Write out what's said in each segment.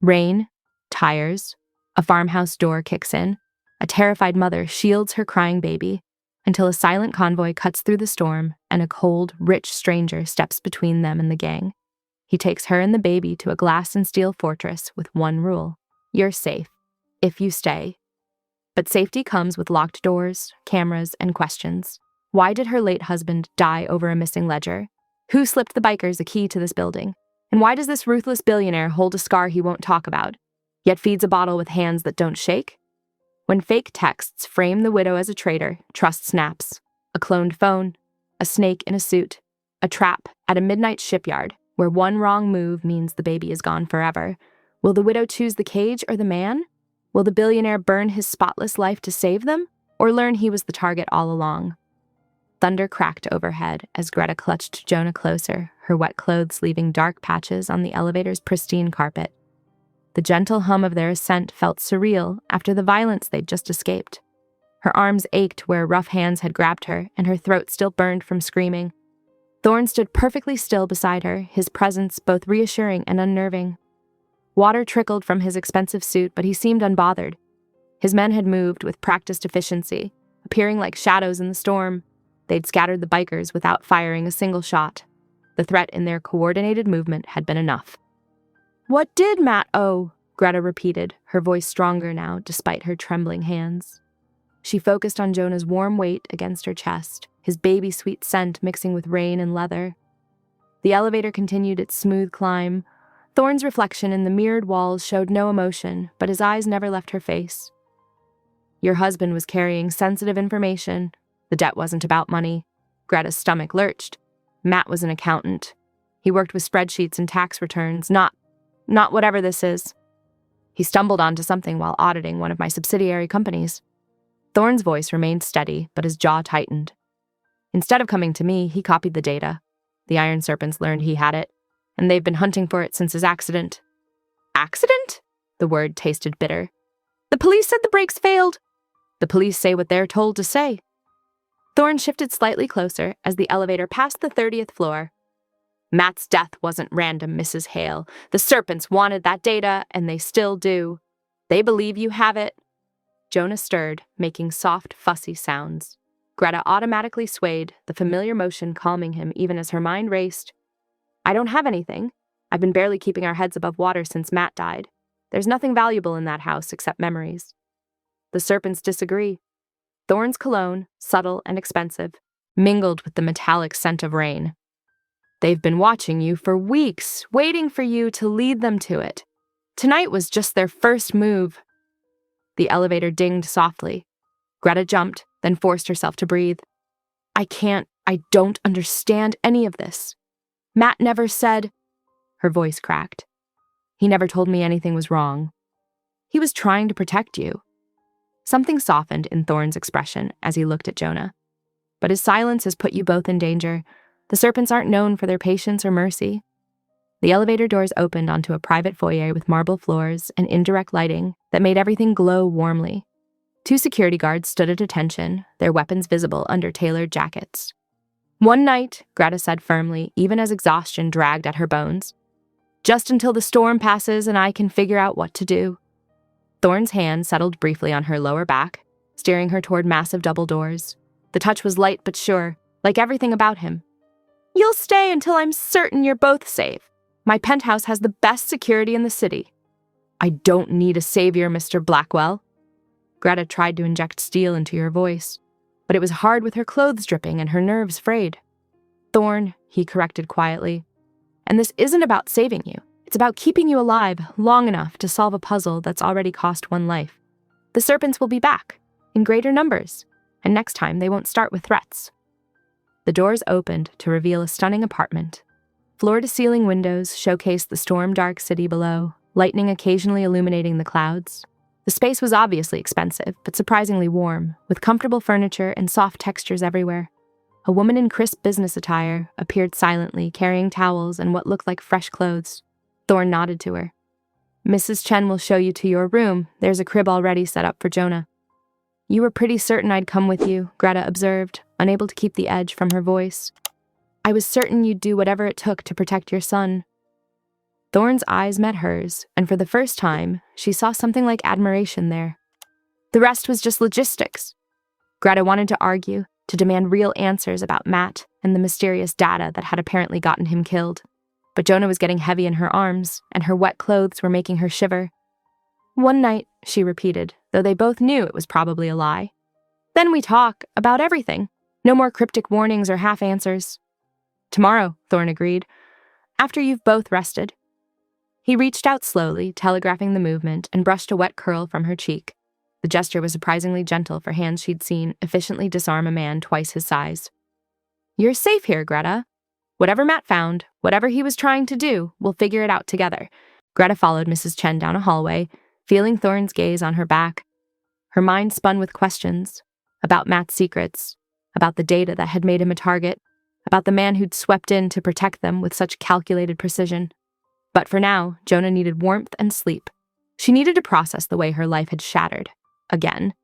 Rain, tires, a farmhouse door kicks in. A terrified mother shields her crying baby until a silent convoy cuts through the storm and a cold, rich stranger steps between them and the gang. He takes her and the baby to a glass and steel fortress with one rule: you're safe, if you stay. But safety comes with locked doors, cameras, and questions. Why did her late husband die over a missing ledger? Who slipped the bikers a key to this building? And why does this ruthless billionaire hold a scar he won't talk about, yet feeds a bottle with hands that don't shake? When fake texts frame the widow as a traitor, trust snaps. A cloned phone, a snake in a suit, a trap at a midnight shipyard where one wrong move means the baby is gone forever. Will the widow choose the cage or the man? Will the billionaire burn his spotless life to save them, or learn he was the target all along? Thunder cracked overhead as Greta clutched Jonah closer, her wet clothes leaving dark patches on the elevator's pristine carpet. The gentle hum of their ascent felt surreal after the violence they'd just escaped. Her arms ached where rough hands had grabbed her, and her throat still burned from screaming. Thorne stood perfectly still beside her, his presence both reassuring and unnerving. Water trickled from his expensive suit, but he seemed unbothered. His men had moved with practiced efficiency, appearing like shadows in the storm. They'd scattered the bikers without firing a single shot. The threat in their coordinated movement had been enough. "What did Matt owe?" Greta repeated, her voice stronger now despite her trembling hands. She focused on Jonah's warm weight against her chest, his baby-sweet scent mixing with rain and leather. The elevator continued its smooth climb. Thorne's reflection in the mirrored walls showed no emotion, but his eyes never left her face. "Your husband was carrying sensitive information. The debt wasn't about money." Greta's stomach lurched. Matt was an accountant. He worked with spreadsheets and tax returns, not whatever this is. He stumbled onto something while auditing one of my subsidiary companies. Thorne's voice remained steady, but his jaw tightened. Instead of coming to me, he copied the data. The Iron Serpents learned he had it, and they've been hunting for it since his accident. Accident? The word tasted bitter. The police said the brakes failed. The police say what they're told to say. Thorne shifted slightly closer as the elevator passed the 30th floor. Matt's death wasn't random, Mrs. Hale. The Serpents wanted that data, and they still do. They believe you have it. Jonah stirred, making soft, fussy sounds. Greta automatically swayed, the familiar motion calming him even as her mind raced. "I don't have anything. I've been barely keeping our heads above water since Matt died. There's nothing valuable in that house except memories." The Serpents disagree. Thorne's cologne, subtle and expensive, mingled with the metallic scent of rain. "They've been watching you for weeks, waiting for you to lead them to it. Tonight was just their first move." The elevator dinged softly. Greta jumped, then forced herself to breathe. I don't understand any of this. Matt never said..." Her voice cracked. "He never told me anything was wrong. He was trying to protect you." Something softened in Thorne's expression as he looked at Jonah. "But his silence has put you both in danger. The Serpents aren't known for their patience or mercy." The elevator doors opened onto a private foyer with marble floors and indirect lighting that made everything glow warmly. 2 security guards stood at attention, their weapons visible under tailored jackets. "One night," Greta said firmly, even as exhaustion dragged at her bones. "Just until the storm passes and I can figure out what to do." Thorne's hand settled briefly on her lower back, steering her toward massive double doors. The touch was light but sure, like everything about him. "You'll stay until I'm certain you're both safe. My penthouse has the best security in the city." "I don't need a savior, Mr. Blackwell." Greta tried to inject steel into her voice, but it was hard with her clothes dripping and her nerves frayed. "Thorne," he corrected quietly, "and this isn't about saving you. It's about keeping you alive long enough to solve a puzzle that's already cost one life. The Serpents will be back, in greater numbers, and next time they won't start with threats." The doors opened to reveal a stunning apartment. Floor-to-ceiling windows showcased the storm-dark city below, lightning occasionally illuminating the clouds. The space was obviously expensive, but surprisingly warm, with comfortable furniture and soft textures everywhere. A woman in crisp business attire appeared silently, carrying towels and what looked like fresh clothes. Thorne nodded to her. "Mrs. Chen will show you to your room. There's a crib already set up for Jonah." "You were pretty certain I'd come with you," Greta observed, unable to keep the edge from her voice. "I was certain you'd do whatever it took to protect your son." Thorne's eyes met hers, and for the first time, she saw something like admiration there. The rest was just logistics. Greta wanted to argue, to demand real answers about Matt and the mysterious data that had apparently gotten him killed. But Jonah was getting heavy in her arms, and her wet clothes were making her shiver. "One night," she repeated, though they both knew it was probably a lie. "Then we talk about everything. No more cryptic warnings or half answers." "Tomorrow," Thorne agreed, "after you've both rested." He reached out slowly, telegraphing the movement, and brushed a wet curl from her cheek. The gesture was surprisingly gentle for hands she'd seen efficiently disarm a man twice his size. "You're safe here, Greta. Whatever Matt found, whatever he was trying to do, we'll figure it out together." Greta followed Mrs. Chen down a hallway, feeling Thorne's gaze on her back. Her mind spun with questions about Matt's secrets, about the data that had made him a target, about the man who'd swept in to protect them with such calculated precision. But for now, Jonah needed warmth and sleep. She needed to process the way her life had shattered, again,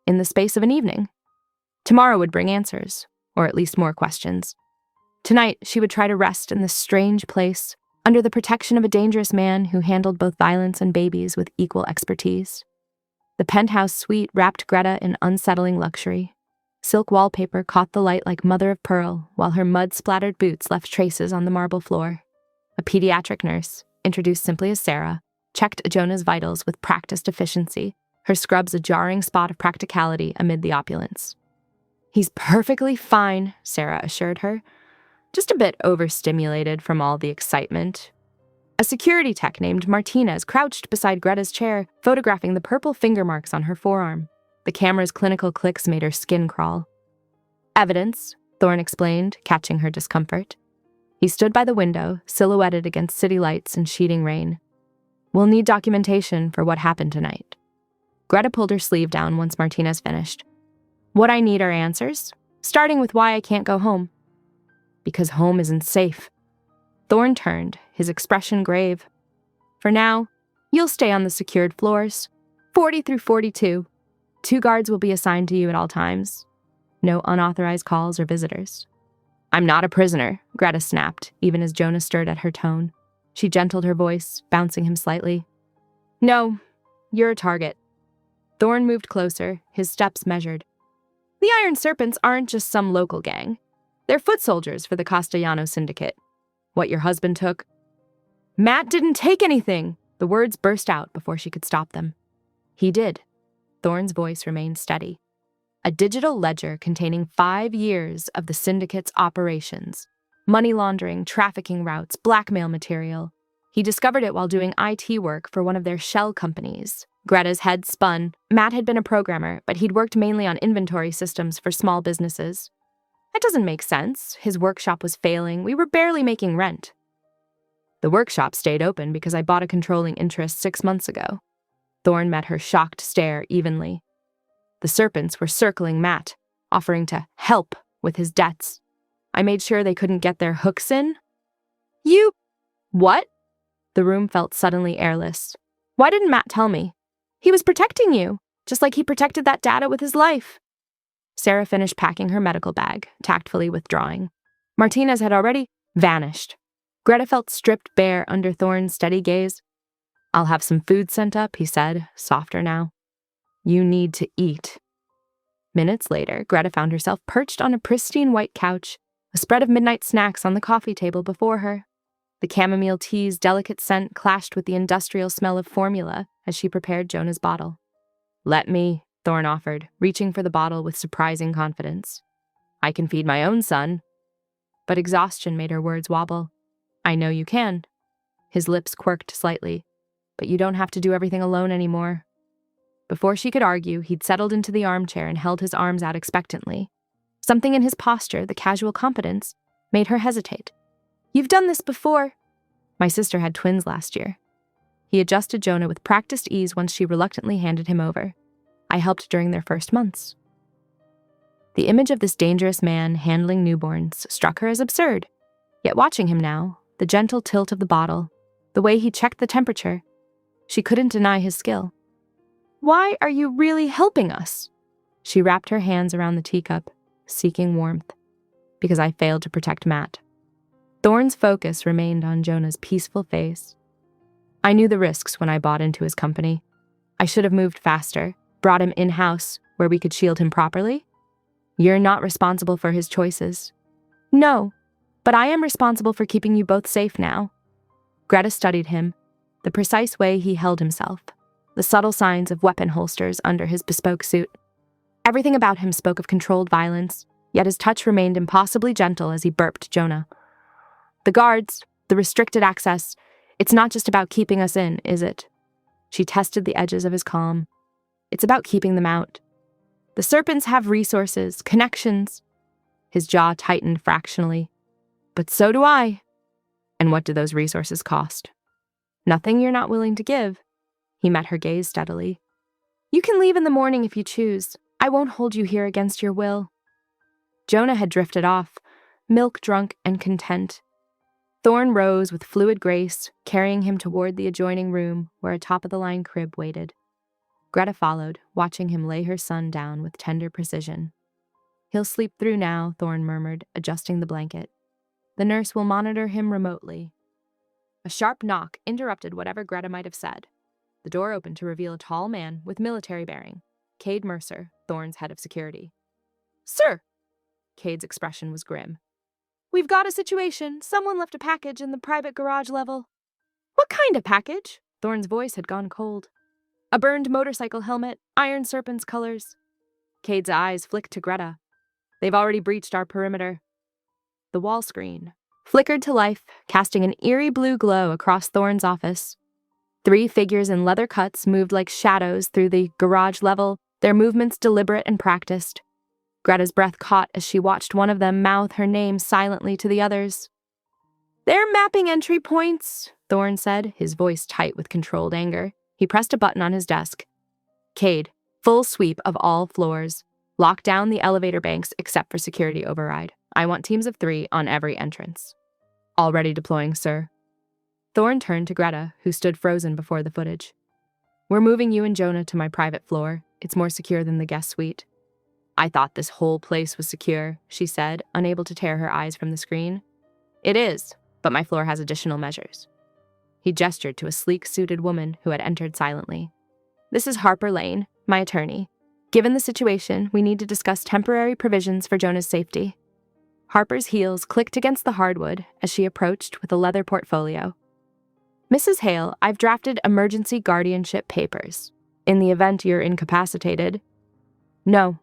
in the space of an evening. Tomorrow would bring answers, or at least more questions. Tonight, she would try to rest in this strange place, under the protection of a dangerous man who handled both violence and babies with equal expertise. The penthouse suite wrapped Greta in unsettling luxury. Silk wallpaper caught the light like mother of pearl, while her mud-splattered boots left traces on the marble floor. A pediatric nurse, introduced simply as Sarah, checked Jonah's vitals with practiced efficiency, her scrubs a jarring spot of practicality amid the opulence. "He's perfectly fine," Sarah assured her, just a bit overstimulated from all the excitement. A security tech named Martinez crouched beside Greta's chair, photographing the purple finger marks on her forearm. The camera's clinical clicks made her skin crawl. "Evidence," Thorne explained, catching her discomfort. He stood by the window, silhouetted against city lights and sheeting rain. "We'll need documentation for what happened tonight." Greta pulled her sleeve down once Martinez finished. "What I need are answers, starting with why I can't go home." "Because home isn't safe." Thorne turned, his expression grave. "For now, you'll stay on the secured floors, 40 through 42. 2 guards will be assigned to you at all times. No unauthorized calls or visitors." "I'm not a prisoner," Greta snapped, even as Jonah stirred at her tone. She gentled her voice, bouncing him slightly. "No, you're a target." Thorne moved closer, his steps measured. "The Iron Serpents aren't just some local gang. They're foot soldiers for the Castellano Syndicate. What your husband took—" "Matt didn't take anything!" The words burst out before she could stop them. "He did." Thorne's voice remained steady. "A digital ledger containing 5 years of the Syndicate's operations. Money laundering, trafficking routes, blackmail material. He discovered it while doing IT work for one of their shell companies." Greta's head spun. Matt had been a programmer, but he'd worked mainly on inventory systems for small businesses. "That doesn't make sense. His workshop was failing. We were barely making rent." "The workshop stayed open because I bought a controlling interest 6 months ago." Thorne met her shocked stare evenly. "The Serpents were circling Matt, offering to help with his debts. I made sure they couldn't get their hooks in." "You... what?" The room felt suddenly airless. "Why didn't Matt tell me? He was protecting you, just like he protected that data with his life." Sarah finished packing her medical bag, tactfully withdrawing. Martinez had already vanished. Greta felt stripped bare under Thorne's steady gaze. "I'll have some food sent up," he said, softer now. "You need to eat." Minutes later, Greta found herself perched on a pristine white couch, a spread of midnight snacks on the coffee table before her. The chamomile tea's delicate scent clashed with the industrial smell of formula as she prepared Jonah's bottle. "Let me," Thorne offered, reaching for the bottle with surprising confidence. "I can feed my own son." But exhaustion made her words wobble. "I know you can." His lips quirked slightly. "But you don't have to do everything alone anymore." Before she could argue, he'd settled into the armchair and held his arms out expectantly. Something in his posture, the casual competence, made her hesitate. "You've done this before." "My sister had twins last year." He adjusted Jonah with practiced ease once she reluctantly handed him over. "I helped during their first months." The image of this dangerous man handling newborns struck her as absurd. Yet watching him now, the gentle tilt of the bottle, the way he checked the temperature, she couldn't deny his skill. "Why are you really helping us?" She wrapped her hands around the teacup, seeking warmth. "Because I failed to protect Matt." Thorne's focus remained on Jonah's peaceful face. I knew the risks when I bought into his company. I should have moved faster, brought him in-house where we could shield him properly. You're not responsible for his choices. No, but I am responsible for keeping you both safe now. Greta studied him, the precise way he held himself, the subtle signs of weapon holsters under his bespoke suit. Everything about him spoke of controlled violence, yet his touch remained impossibly gentle as he burped Jonah. The guards, the restricted access, it's not just about keeping us in, is it? She tested the edges of his calm. It's about keeping them out. The serpents have resources, connections. His jaw tightened fractionally. But so do I. And what do those resources cost? Nothing you're not willing to give. He met her gaze steadily. You can leave in the morning if you choose. I won't hold you here against your will. Jonah had drifted off, milk-drunk and content. Thorne rose with fluid grace, carrying him toward the adjoining room where a top-of-the-line crib waited. Greta followed, watching him lay her son down with tender precision. He'll sleep through now, Thorne murmured, adjusting the blanket. The nurse will monitor him remotely. A sharp knock interrupted whatever Greta might have said. The door opened to reveal a tall man with military bearing, Cade Mercer, Thorne's head of security. Sir! Cade's expression was grim. We've got a situation. Someone left a package in the private garage level. What kind of package? Thorne's voice had gone cold. A burned motorcycle helmet, Iron Serpent's colors. Cade's eyes flicked to Greta. They've already breached our perimeter. The wall screen flickered to life, casting an eerie blue glow across Thorne's office. 3 figures in leather cuts moved like shadows through the garage level, their movements deliberate and practiced. Greta's breath caught as she watched one of them mouth her name silently to the others. They're mapping entry points, Thorne said, his voice tight with controlled anger. He pressed a button on his desk. Cade, full sweep of all floors. Lock down the elevator banks except for security override. I want teams of 3 on every entrance. Already deploying, sir. Thorne turned to Greta, who stood frozen before the footage. We're moving you and Jonah to my private floor. It's more secure than the guest suite. I thought this whole place was secure, she said, unable to tear her eyes from the screen. It is, but my floor has additional measures. He gestured to a sleek-suited woman who had entered silently. This is Harper Lane, my attorney. Given the situation, we need to discuss temporary provisions for Jonah's safety. Harper's heels clicked against the hardwood as she approached with a leather portfolio. Mrs. Hale, I've drafted emergency guardianship papers. In the event you're incapacitated. No.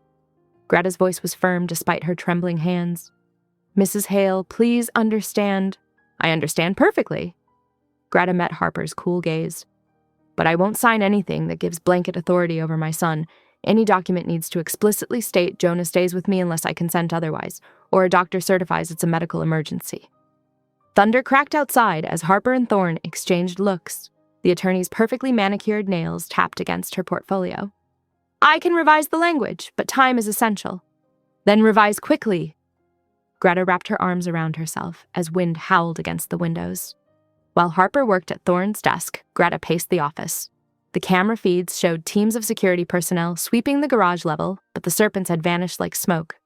Greta's voice was firm despite her trembling hands. Mrs. Hale, please understand. I understand perfectly. Greta met Harper's cool gaze. But I won't sign anything that gives blanket authority over my son. Any document needs to explicitly state Jonah stays with me unless I consent otherwise, or a doctor certifies it's a medical emergency. Thunder cracked outside as Harper and Thorne exchanged looks. The attorney's perfectly manicured nails tapped against her portfolio. I can revise the language, but time is essential. Then revise quickly. Greta wrapped her arms around herself as wind howled against the windows. While Harper worked at Thorne's desk, Greta paced the office. The camera feeds showed teams of security personnel sweeping the garage level, but the serpents had vanished like smoke.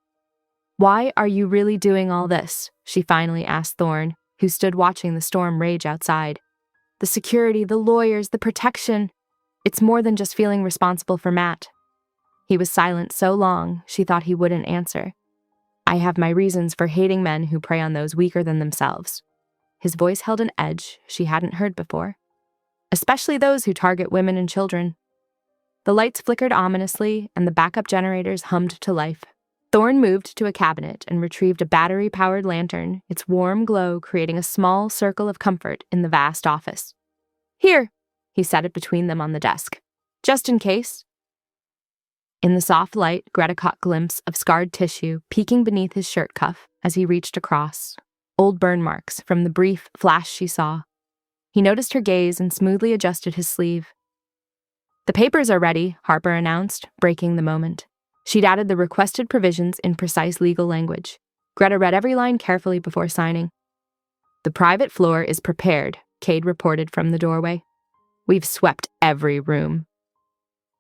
Why are you really doing all this? She finally asked Thorne, who stood watching the storm rage outside. The security, the lawyers, the protection. It's more than just feeling responsible for Matt. He was silent so long, she thought he wouldn't answer. I have my reasons for hating men who prey on those weaker than themselves. His voice held an edge she hadn't heard before. Especially those who target women and children. The lights flickered ominously, and the backup generators hummed to life. Thorne moved to a cabinet and retrieved a battery-powered lantern, its warm glow creating a small circle of comfort in the vast office. Here, he set it between them on the desk. Just in case. In the soft light, Greta caught a glimpse of scarred tissue peeking beneath his shirt cuff as he reached across. Old burn marks from the brief flash she saw. He noticed her gaze and smoothly adjusted his sleeve. The papers are ready, Harper announced, breaking the moment. She'd added the requested provisions in precise legal language. Greta read every line carefully before signing. The private floor is prepared, Cade reported from the doorway. We've swept every room.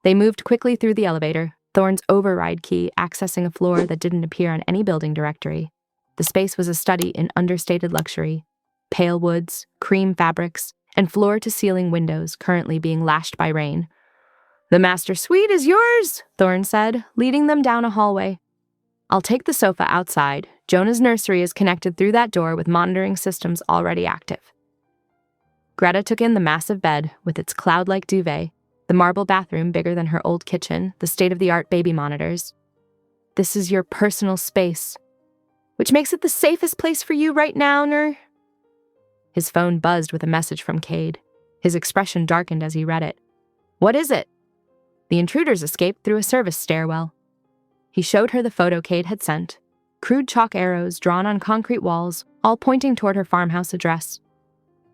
They moved quickly through the elevator, Thorne's override key accessing a floor that didn't appear on any building directory. The space was a study in understated luxury. Pale woods, cream fabrics, and floor-to-ceiling windows currently being lashed by rain. "The master suite is yours," Thorne said, leading them down a hallway. "I'll take the sofa outside. Jonah's nursery is connected through that door with monitoring systems already active." Greta took in the massive bed with its cloud-like duvet, the marble bathroom bigger than her old kitchen, the state-of-the-art baby monitors. "This is your personal space, which makes it the safest place for you right now, Nur." His phone buzzed with a message from Cade. His expression darkened as he read it. "What is it?" The intruders escaped through a service stairwell. He showed her the photo Cade had sent, crude chalk arrows drawn on concrete walls, all pointing toward her farmhouse address.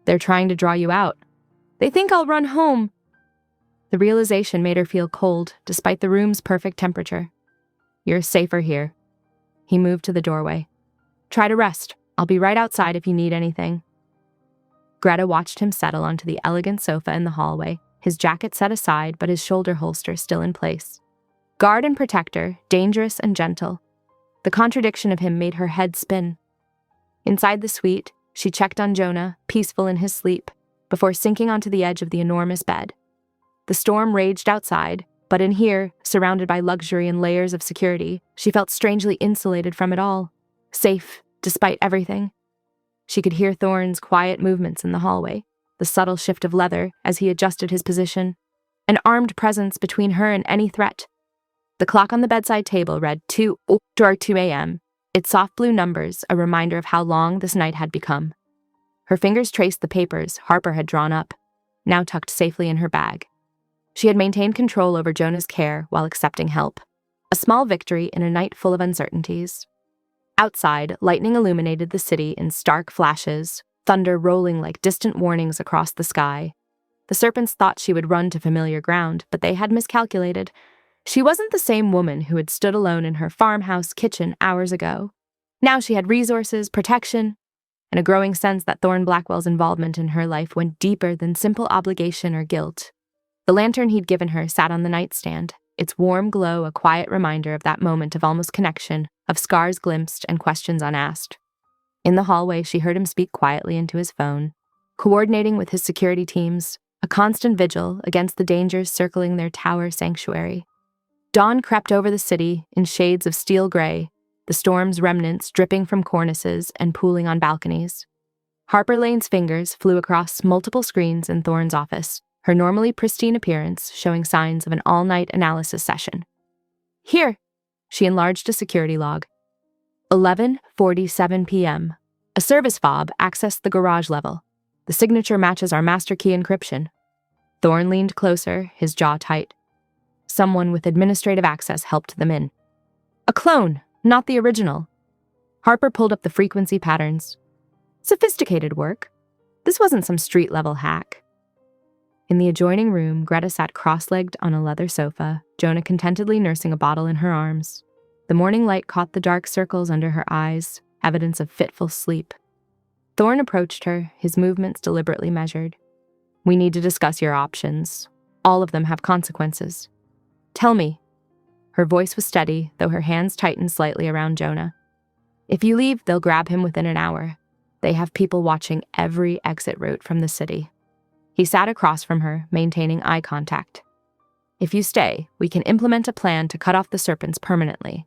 "They're trying to draw you out. They think I'll run home." The realization made her feel cold, despite the room's perfect temperature. "You're safer here." He moved to the doorway. "Try to rest. I'll be right outside if you need anything." Greta watched him settle onto the elegant sofa in the hallway, his jacket set aside but his shoulder holster still in place. Guard and protector, dangerous and gentle. The contradiction of him made her head spin. Inside the suite, she checked on Jonah, peaceful in his sleep, before sinking onto the edge of the enormous bed. The storm raged outside, but in here, surrounded by luxury and layers of security, she felt strangely insulated from it all, safe despite everything. She could hear Thorne's quiet movements in the hallway, the subtle shift of leather as he adjusted his position, an armed presence between her and any threat. The clock on the bedside table read 2 a.m., its soft blue numbers a reminder of how long this night had become. Her fingers traced the papers Harper had drawn up, now tucked safely in her bag. She had maintained control over Jonah's care while accepting help, a small victory in a night full of uncertainties. Outside, lightning illuminated the city in stark flashes, thunder rolling like distant warnings across the sky. The serpents thought she would run to familiar ground, but they had miscalculated. She wasn't the same woman who had stood alone in her farmhouse kitchen hours ago. Now she had resources, protection, and a growing sense that Thorne Blackwell's involvement in her life went deeper than simple obligation or guilt. The lantern he'd given her sat on the nightstand, its warm glow a quiet reminder of that moment of almost connection, of scars glimpsed and questions unasked. In the hallway, she heard him speak quietly into his phone, coordinating with his security teams, a constant vigil against the dangers circling their tower sanctuary. Dawn crept over the city in shades of steel gray, the storm's remnants dripping from cornices and pooling on balconies. Harper Lane's fingers flew across multiple screens in Thorne's office, her normally pristine appearance showing signs of an all-night analysis session. "Here," she enlarged a security log. 11:47 p.m. A service fob accessed the garage level. The signature matches our master key encryption. Thorne leaned closer, his jaw tight. Someone with administrative access helped them in. A clone, not the original. Harper pulled up the frequency patterns. Sophisticated work. This wasn't some street-level hack. In the adjoining room, Greta sat cross-legged on a leather sofa, Jonah contentedly nursing a bottle in her arms. The morning light caught the dark circles under her eyes, evidence of fitful sleep. Thorne approached her, his movements deliberately measured. "We need to discuss your options. All of them have consequences. Tell me." Her voice was steady, though her hands tightened slightly around Jonah. "If you leave, they'll grab him within an hour. They have people watching every exit route from the city." He sat across from her, maintaining eye contact. "If you stay, we can implement a plan to cut off the serpents permanently.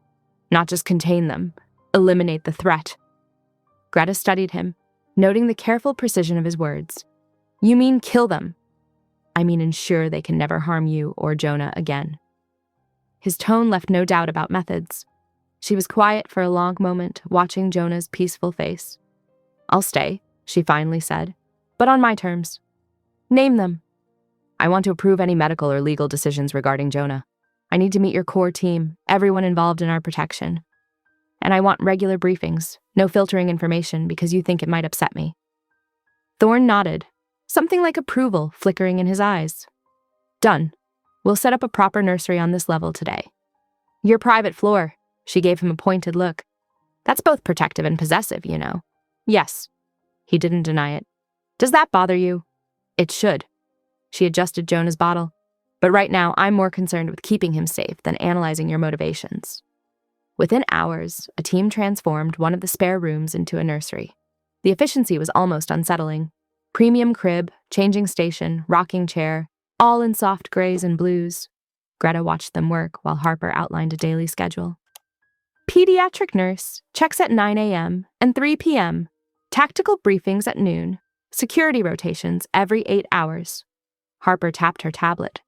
Not just contain them, eliminate the threat." Greta studied him, noting the careful precision of his words. "You mean kill them?" "I mean ensure they can never harm you or Jonah again." His tone left no doubt about methods. She was quiet for a long moment, watching Jonah's peaceful face. "I'll stay," she finally said, "but on my terms." "Name them." "I want to approve any medical or legal decisions regarding Jonah. I need to meet your core team, everyone involved in our protection. And I want regular briefings, no filtering information because you think it might upset me." Thorne nodded, something like approval flickering in his eyes. "Done. We'll set up a proper nursery on this level today." "Your private floor." She gave him a pointed look. "That's both protective and possessive, you know." "Yes." He didn't deny it. "Does that bother you?" "It should." She adjusted Jonah's bottle. "But right now, I'm more concerned with keeping him safe than analyzing your motivations." Within hours, a team transformed one of the spare rooms into a nursery. The efficiency was almost unsettling. Premium crib, changing station, rocking chair, all in soft grays and blues. Greta watched them work while Harper outlined a daily schedule. Pediatric nurse, checks at 9 a.m. and 3 p.m. Tactical briefings at noon. Security rotations every 8 hours. Harper tapped her tablet.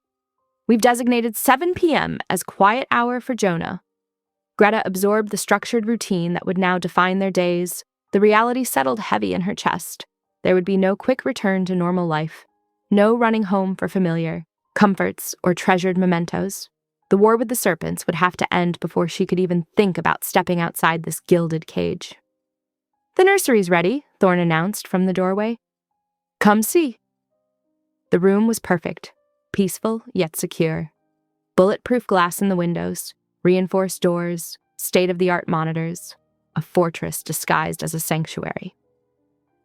We've designated 7 p.m. as quiet hour for Jonah. Greta absorbed the structured routine that would now define their days. The reality settled heavy in her chest. There would be no quick return to normal life. No running home for familiar comforts or treasured mementos. The war with the serpents would have to end before she could even think about stepping outside this gilded cage. The nursery's ready, Thorne announced from the doorway. Come see. The room was perfect, peaceful yet secure. Bulletproof glass in the windows, reinforced doors, state-of-the-art monitors, a fortress disguised as a sanctuary.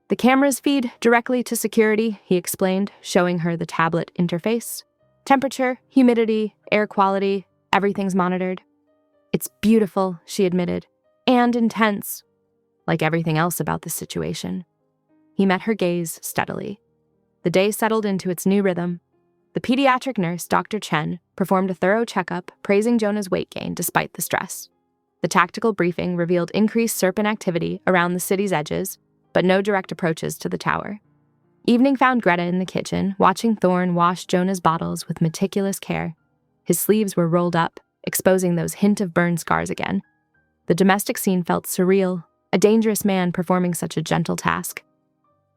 The cameras feed directly to security, he explained, showing her the tablet interface. Temperature, humidity, air quality, everything's monitored. It's beautiful, she admitted, and intense, like everything else about this situation. He met her gaze steadily. The day settled into its new rhythm. The pediatric nurse, Dr. Chen, performed a thorough checkup, praising Jonah's weight gain despite the stress. The tactical briefing revealed increased serpent activity around the city's edges, but no direct approaches to the tower. Evening found Greta in the kitchen, watching Thorne wash Jonah's bottles with meticulous care. His sleeves were rolled up, exposing those hint of burn scars again. The domestic scene felt surreal, a dangerous man performing such a gentle task.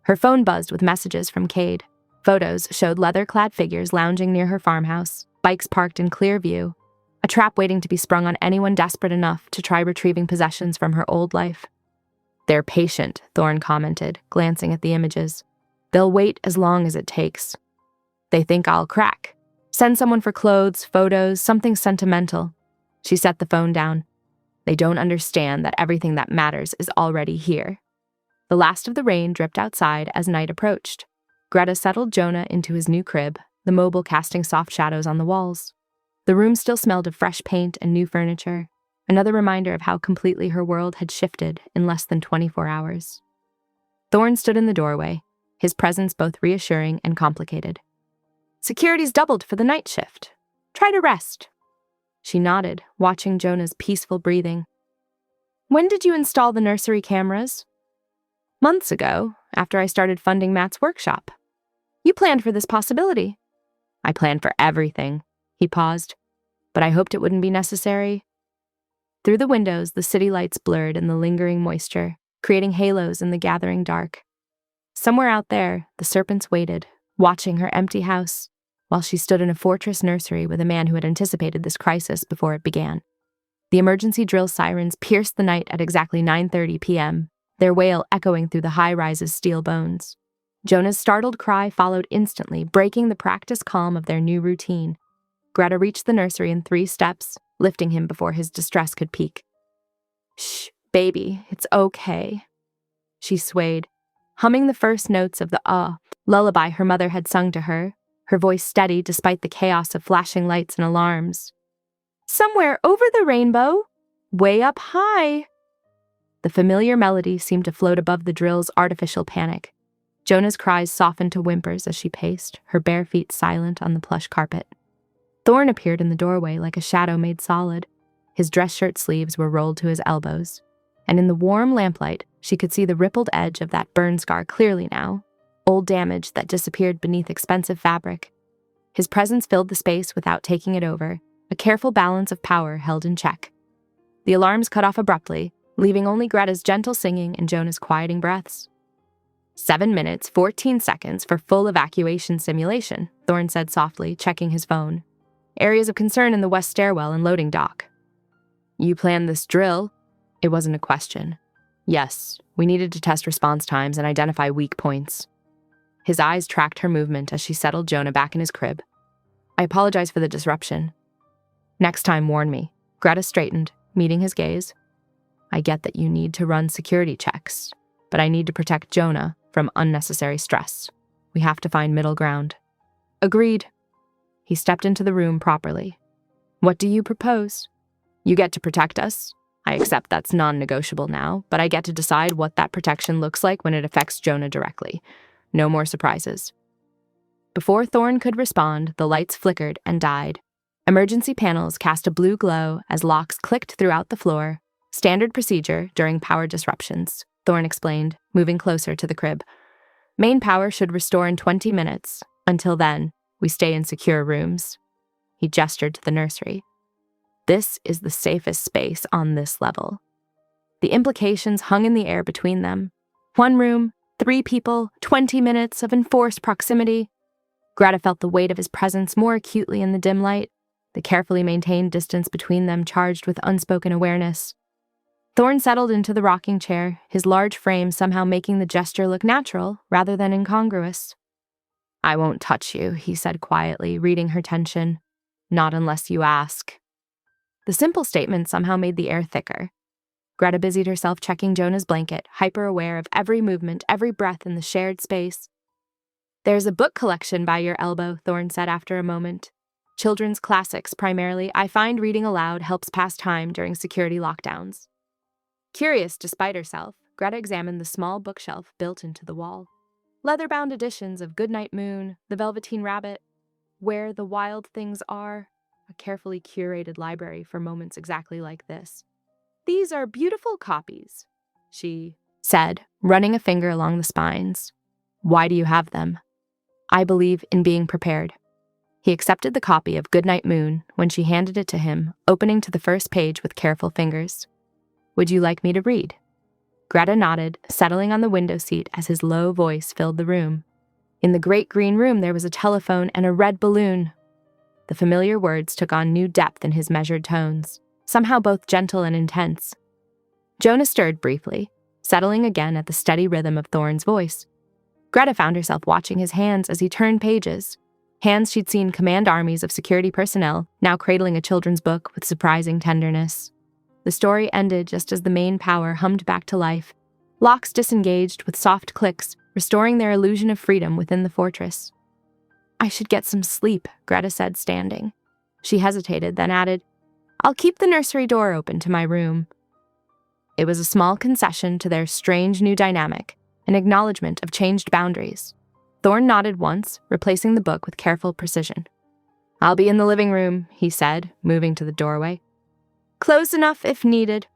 Her phone buzzed with messages from Cade. Photos showed leather-clad figures lounging near her farmhouse, bikes parked in clear view, a trap waiting to be sprung on anyone desperate enough to try retrieving possessions from her old life. They're patient, Thorne commented, glancing at the images. They'll wait as long as it takes. They think I'll crack. Send someone for clothes, photos, something sentimental. She set the phone down. They don't understand that everything that matters is already here. The last of the rain dripped outside as night approached. Greta settled Jonah into his new crib, the mobile casting soft shadows on the walls. The room still smelled of fresh paint and new furniture, another reminder of how completely her world had shifted in less than 24 hours. Thorne stood in the doorway, his presence both reassuring and complicated. Security's doubled for the night shift. Try to rest. She nodded, watching Jonah's peaceful breathing. When did you install the nursery cameras? Months ago, after I started funding Matt's workshop. You planned for this possibility. I planned for everything. He paused. But I hoped it wouldn't be necessary. Through the windows, the city lights blurred in the lingering moisture, creating halos in the gathering dark. Somewhere out there, the serpents waited, watching her empty house, while she stood in a fortress nursery with a man who had anticipated this crisis before it began. The emergency drill sirens pierced the night at exactly 9:30 p.m., their wail echoing through the high-rise's steel bones. Jonah's startled cry followed instantly, breaking the practiced calm of their new routine. Greta reached the nursery in 3 steps, lifting him before his distress could peak. Shh, baby, it's okay. She swayed, humming the first notes of the lullaby her mother had sung to her, her voice steady despite the chaos of flashing lights and alarms. Somewhere over the rainbow, way up high. The familiar melody seemed to float above the drill's artificial panic. Jonah's cries softened to whimpers as she paced, her bare feet silent on the plush carpet. Thorne appeared in the doorway like a shadow made solid. His dress shirt sleeves were rolled to his elbows, and in the warm lamplight, she could see the rippled edge of that burn scar clearly now, old damage that disappeared beneath expensive fabric. His presence filled the space without taking it over, a careful balance of power held in check. The alarms cut off abruptly, leaving only Greta's gentle singing and Jonah's quieting breaths. 7 minutes, 14 seconds for full evacuation simulation, Thorne said softly, checking his phone. Areas of concern in the west stairwell and loading dock. You planned this drill? It wasn't a question. Yes, we needed to test response times and identify weak points. His eyes tracked her movement as she settled Jonah back in his crib. I apologize for the disruption. Next time, warn me. Greta straightened, meeting his gaze. I get that you need to run security checks, but I need to protect Jonah from unnecessary stress. We have to find middle ground. Agreed. He stepped into the room properly. What do you propose? You get to protect us. I accept that's non-negotiable now, but I get to decide what that protection looks like when it affects Jonah directly. No more surprises. Before Thorne could respond, the lights flickered and died. Emergency panels cast a blue glow as locks clicked throughout the floor. Standard procedure during power disruptions, Thorne explained, moving closer to the crib. Main power should restore in 20 minutes. Until then, we stay in secure rooms. He gestured to the nursery. This is the safest space on this level. The implications hung in the air between them. 1 room, 3 people, 20 minutes of enforced proximity. Greta felt the weight of his presence more acutely in the dim light, the carefully maintained distance between them charged with unspoken awareness. Thorne settled into the rocking chair, his large frame somehow making the gesture look natural rather than incongruous. "I won't touch you," he said quietly, reading her tension. "Not unless you ask." The simple statement somehow made the air thicker. Greta busied herself checking Jonah's blanket, hyper-aware of every movement, every breath in the shared space. "There's a book collection by your elbow," Thorne said after a moment. "Children's classics, primarily. I find reading aloud helps pass time during security lockdowns." Curious despite herself, Greta examined the small bookshelf built into the wall. Leather-bound editions of Goodnight Moon, The Velveteen Rabbit, Where the Wild Things Are, a carefully curated library for moments exactly like this. "These are beautiful copies," she said, running a finger along the spines. "Why do you have them?" "I believe in being prepared." He accepted the copy of Goodnight Moon when she handed it to him, opening to the first page with careful fingers. "Would you like me to read?" Greta nodded, settling on the window seat as his low voice filled the room. In the great green room there was a telephone and a red balloon. The familiar words took on new depth in his measured tones, somehow both gentle and intense. Jonah stirred briefly, settling again at the steady rhythm of Thorne's voice. Greta found herself watching his hands as he turned pages, hands she'd seen command armies of security personnel, now cradling a children's book with surprising tenderness. The story ended just as the main power hummed back to life, locks disengaged with soft clicks, restoring their illusion of freedom within the fortress. "I should get some sleep," Greta said, standing. She hesitated, then added, "I'll keep the nursery door open to my room." It was a small concession to their strange new dynamic, an acknowledgement of changed boundaries. Thorne nodded once, replacing the book with careful precision. "I'll be in the living room," he said, moving to the doorway. "Close enough if needed,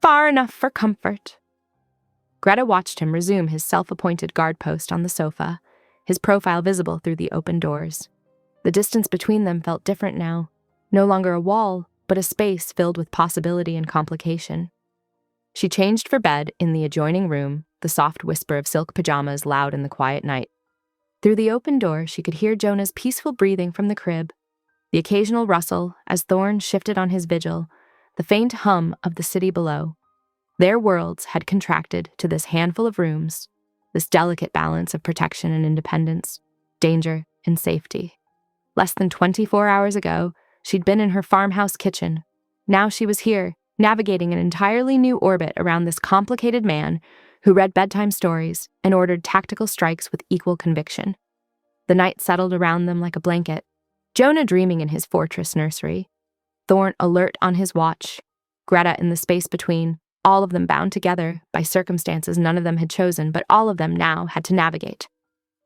far enough for comfort." Greta watched him resume his self-appointed guard post on the sofa, his profile visible through the open doors. The distance between them felt different now, no longer a wall, but a space filled with possibility and complication. She changed for bed in the adjoining room, the soft whisper of silk pajamas loud in the quiet night. Through the open door, she could hear Jonah's peaceful breathing from the crib, the occasional rustle as Thorne shifted on his vigil, the faint hum of the city below. Their worlds had contracted to this handful of rooms, this delicate balance of protection and independence, danger and safety. Less than 24 hours ago, she'd been in her farmhouse kitchen. Now she was here, navigating an entirely new orbit around this complicated man who read bedtime stories and ordered tactical strikes with equal conviction. The night settled around them like a blanket, Jonah dreaming in his fortress nursery, Thorne alert on his watch, Greta in the space between, all of them bound together by circumstances none of them had chosen, but all of them now had to navigate.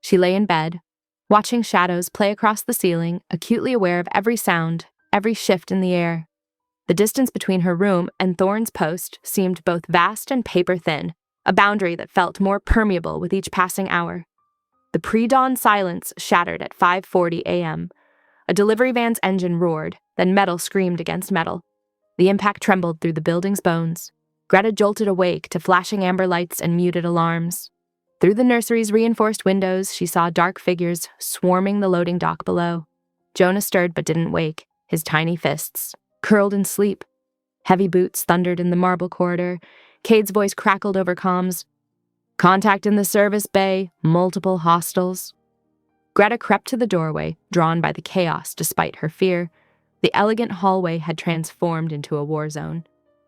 She lay in bed, watching shadows play across the ceiling, acutely aware of every sound, every shift in the air. The distance between her room and Thorne's post seemed both vast and paper-thin, a boundary that felt more permeable with each passing hour. The pre-dawn silence shattered at 5:40 a.m. A delivery van's engine roared, then metal screamed against metal. The impact trembled through the building's bones. Greta jolted awake to flashing amber lights and muted alarms. Through the nursery's reinforced windows, she saw dark figures swarming the loading dock below. Jonah stirred but didn't wake, his tiny fists curled in sleep. Heavy boots thundered in the marble corridor. Cade's voice crackled over comms. "Contact in the service bay, multiple hostiles." Greta crept to the doorway, drawn by the chaos despite her fear. The elegant hallway had transformed into a war zone.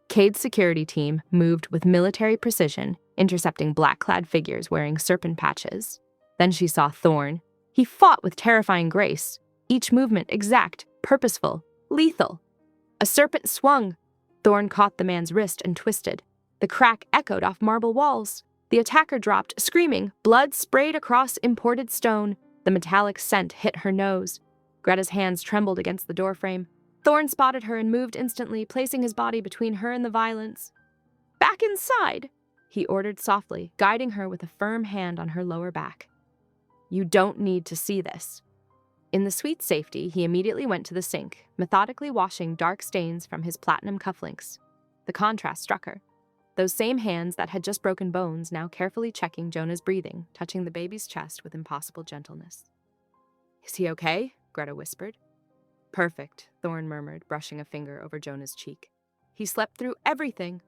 Cade's security team moved with military precision, intercepting black-clad figures wearing serpent patches. Then she saw Thorne. He fought with terrifying grace, each movement exact, purposeful, lethal. A serpent swung. Thorne caught the man's wrist and twisted. The crack echoed off marble walls. The attacker dropped, screaming. Blood sprayed across imported stone. The metallic scent hit her nose. Greta's hands trembled against the doorframe. Thorne spotted her and moved instantly, placing his body between her and the violence. "Back inside," he ordered softly, guiding her with a firm hand on her lower back. "You don't need to see this." In the sweet safety, he immediately went to the sink, methodically washing dark stains from his platinum cufflinks. The contrast struck her. Those same hands that had just broken bones now carefully checking Jonah's breathing, touching the baby's chest with impossible gentleness. "Is he okay?" Greta whispered. "Perfect," Thorne murmured, brushing a finger over Jonah's cheek. "He slept through everything."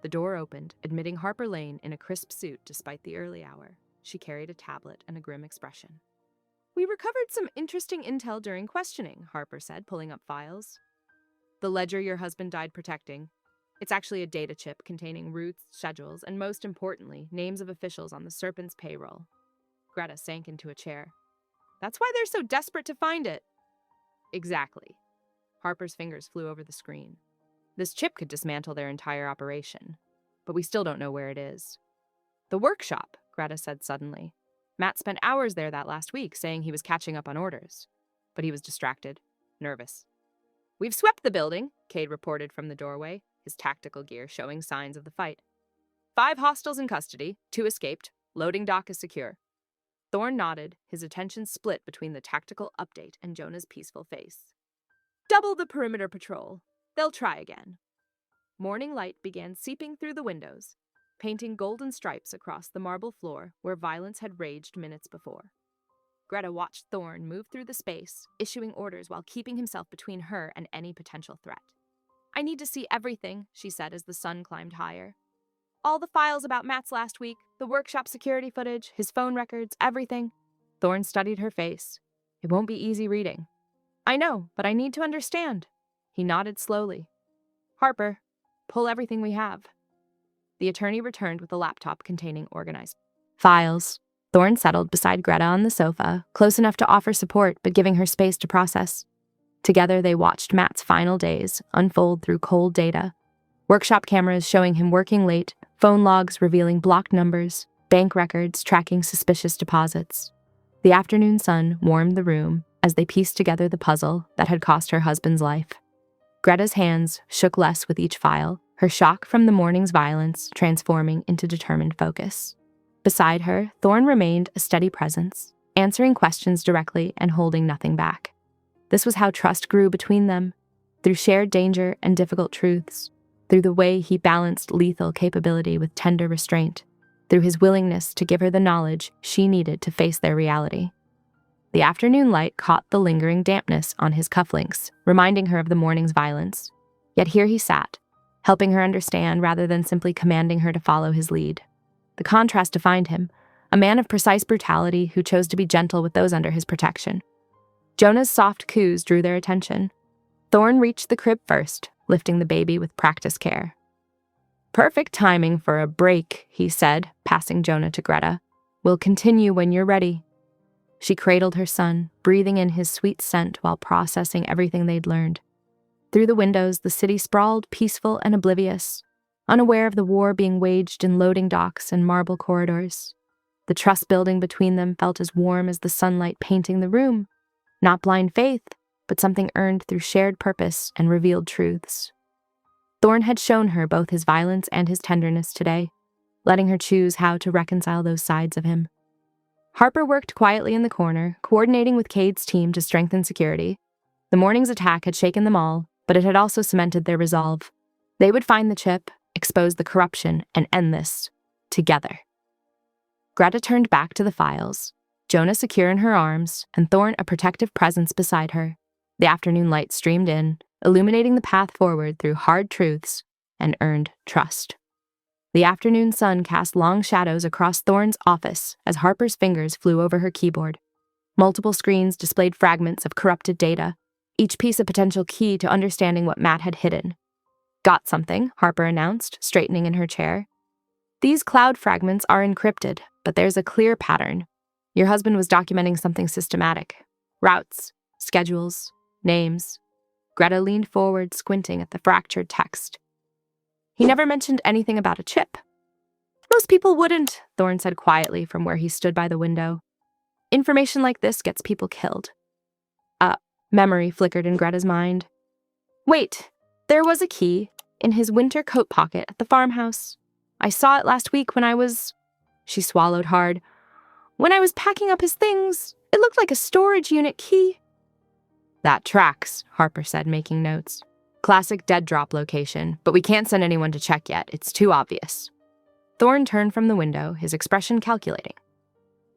The door opened, admitting Harper Lane in a crisp suit despite the early hour. She carried a tablet and a grim expression. "We recovered some interesting intel during questioning," Harper said, pulling up files. "The ledger your husband died protecting. It's actually a data chip containing routes, schedules, and most importantly, names of officials on the Serpent's payroll." Greta sank into a chair. "That's why they're so desperate to find it." "Exactly." Harper's fingers flew over the screen. "This chip could dismantle their entire operation, but we still don't know where it is." "The workshop," Greta said suddenly. "Matt spent hours there that last week saying he was catching up on orders. But he was distracted, nervous." "We've swept the building," Cade reported from the doorway, his tactical gear showing signs of the fight. 5 hostiles in custody, 2 escaped. Loading dock is secure." Thorne nodded, his attention split between the tactical update and Jonah's peaceful face. "Double the perimeter patrol. They'll try again." Morning light began seeping through the windows, painting golden stripes across the marble floor where violence had raged minutes before. Greta watched Thorne move through the space, issuing orders while keeping himself between her and any potential threat. "I need to see everything," she said as the sun climbed higher. "All the files about Matt's last week, the workshop security footage, his phone records, everything." Thorne studied her face. "It won't be easy reading." "I know, but I need to understand." He nodded slowly. "Harper, pull everything we have." The attorney returned with a laptop containing organized files. Thorne settled beside Greta on the sofa, close enough to offer support but giving her space to process. Together they watched Matt's final days unfold through cold data. Workshop cameras showing him working late, phone logs revealing blocked numbers, bank records tracking suspicious deposits. The afternoon sun warmed the room as they pieced together the puzzle that had cost her husband's life. Greta's hands shook less with each file, her shock from the morning's violence transforming into determined focus. Beside her, Thorne remained a steady presence, answering questions directly and holding nothing back. This was how trust grew between them, through shared danger and difficult truths, through the way he balanced lethal capability with tender restraint, through his willingness to give her the knowledge she needed to face their reality. The afternoon light caught the lingering dampness on his cufflinks, reminding her of the morning's violence. Yet here he sat, helping her understand rather than simply commanding her to follow his lead. The contrast defined him, a man of precise brutality who chose to be gentle with those under his protection. Jonah's soft coos drew their attention. Thorne reached the crib first, lifting the baby with practiced care. "Perfect timing for a break," he said, passing Jonah to Greta. "We'll continue when you're ready." She cradled her son, breathing in his sweet scent while processing everything they'd learned. Through the windows, the city sprawled peaceful and oblivious, unaware of the war being waged in loading docks and marble corridors. The trust building between them felt as warm as the sunlight painting the room. Not blind faith, but something earned through shared purpose and revealed truths. Thorne had shown her both his violence and his tenderness today, letting her choose how to reconcile those sides of him. Harper worked quietly in the corner, coordinating with Cade's team to strengthen security. The morning's attack had shaken them all, but it had also cemented their resolve. They would find the chip, expose the corruption, and end this together. Greta turned back to the files, Jonah secure in her arms, and Thorne a protective presence beside her. The afternoon light streamed in, illuminating the path forward through hard truths and earned trust. The afternoon sun cast long shadows across Thorne's office as Harper's fingers flew over her keyboard. Multiple screens displayed fragments of corrupted data, each piece a potential key to understanding what Matt had hidden. "Got something," Harper announced, straightening in her chair. "These cloud fragments are encrypted, but there's a clear pattern. Your husband was documenting something systematic. Routes, schedules, names." Greta leaned forward, squinting at the fractured text. "He never mentioned anything about a chip." Most people wouldn't, Thorne said quietly from where he stood by the window. Information like this gets people killed. Memory flickered in Greta's mind. Wait, there was a key in his winter coat pocket at the farmhouse. I saw it last week when I was... She swallowed hard. When I was packing up his things, it looked like a storage unit key. That tracks, Harper said, making notes. Classic dead drop location, but we can't send anyone to check yet. It's too obvious. Thorne turned from the window, his expression calculating.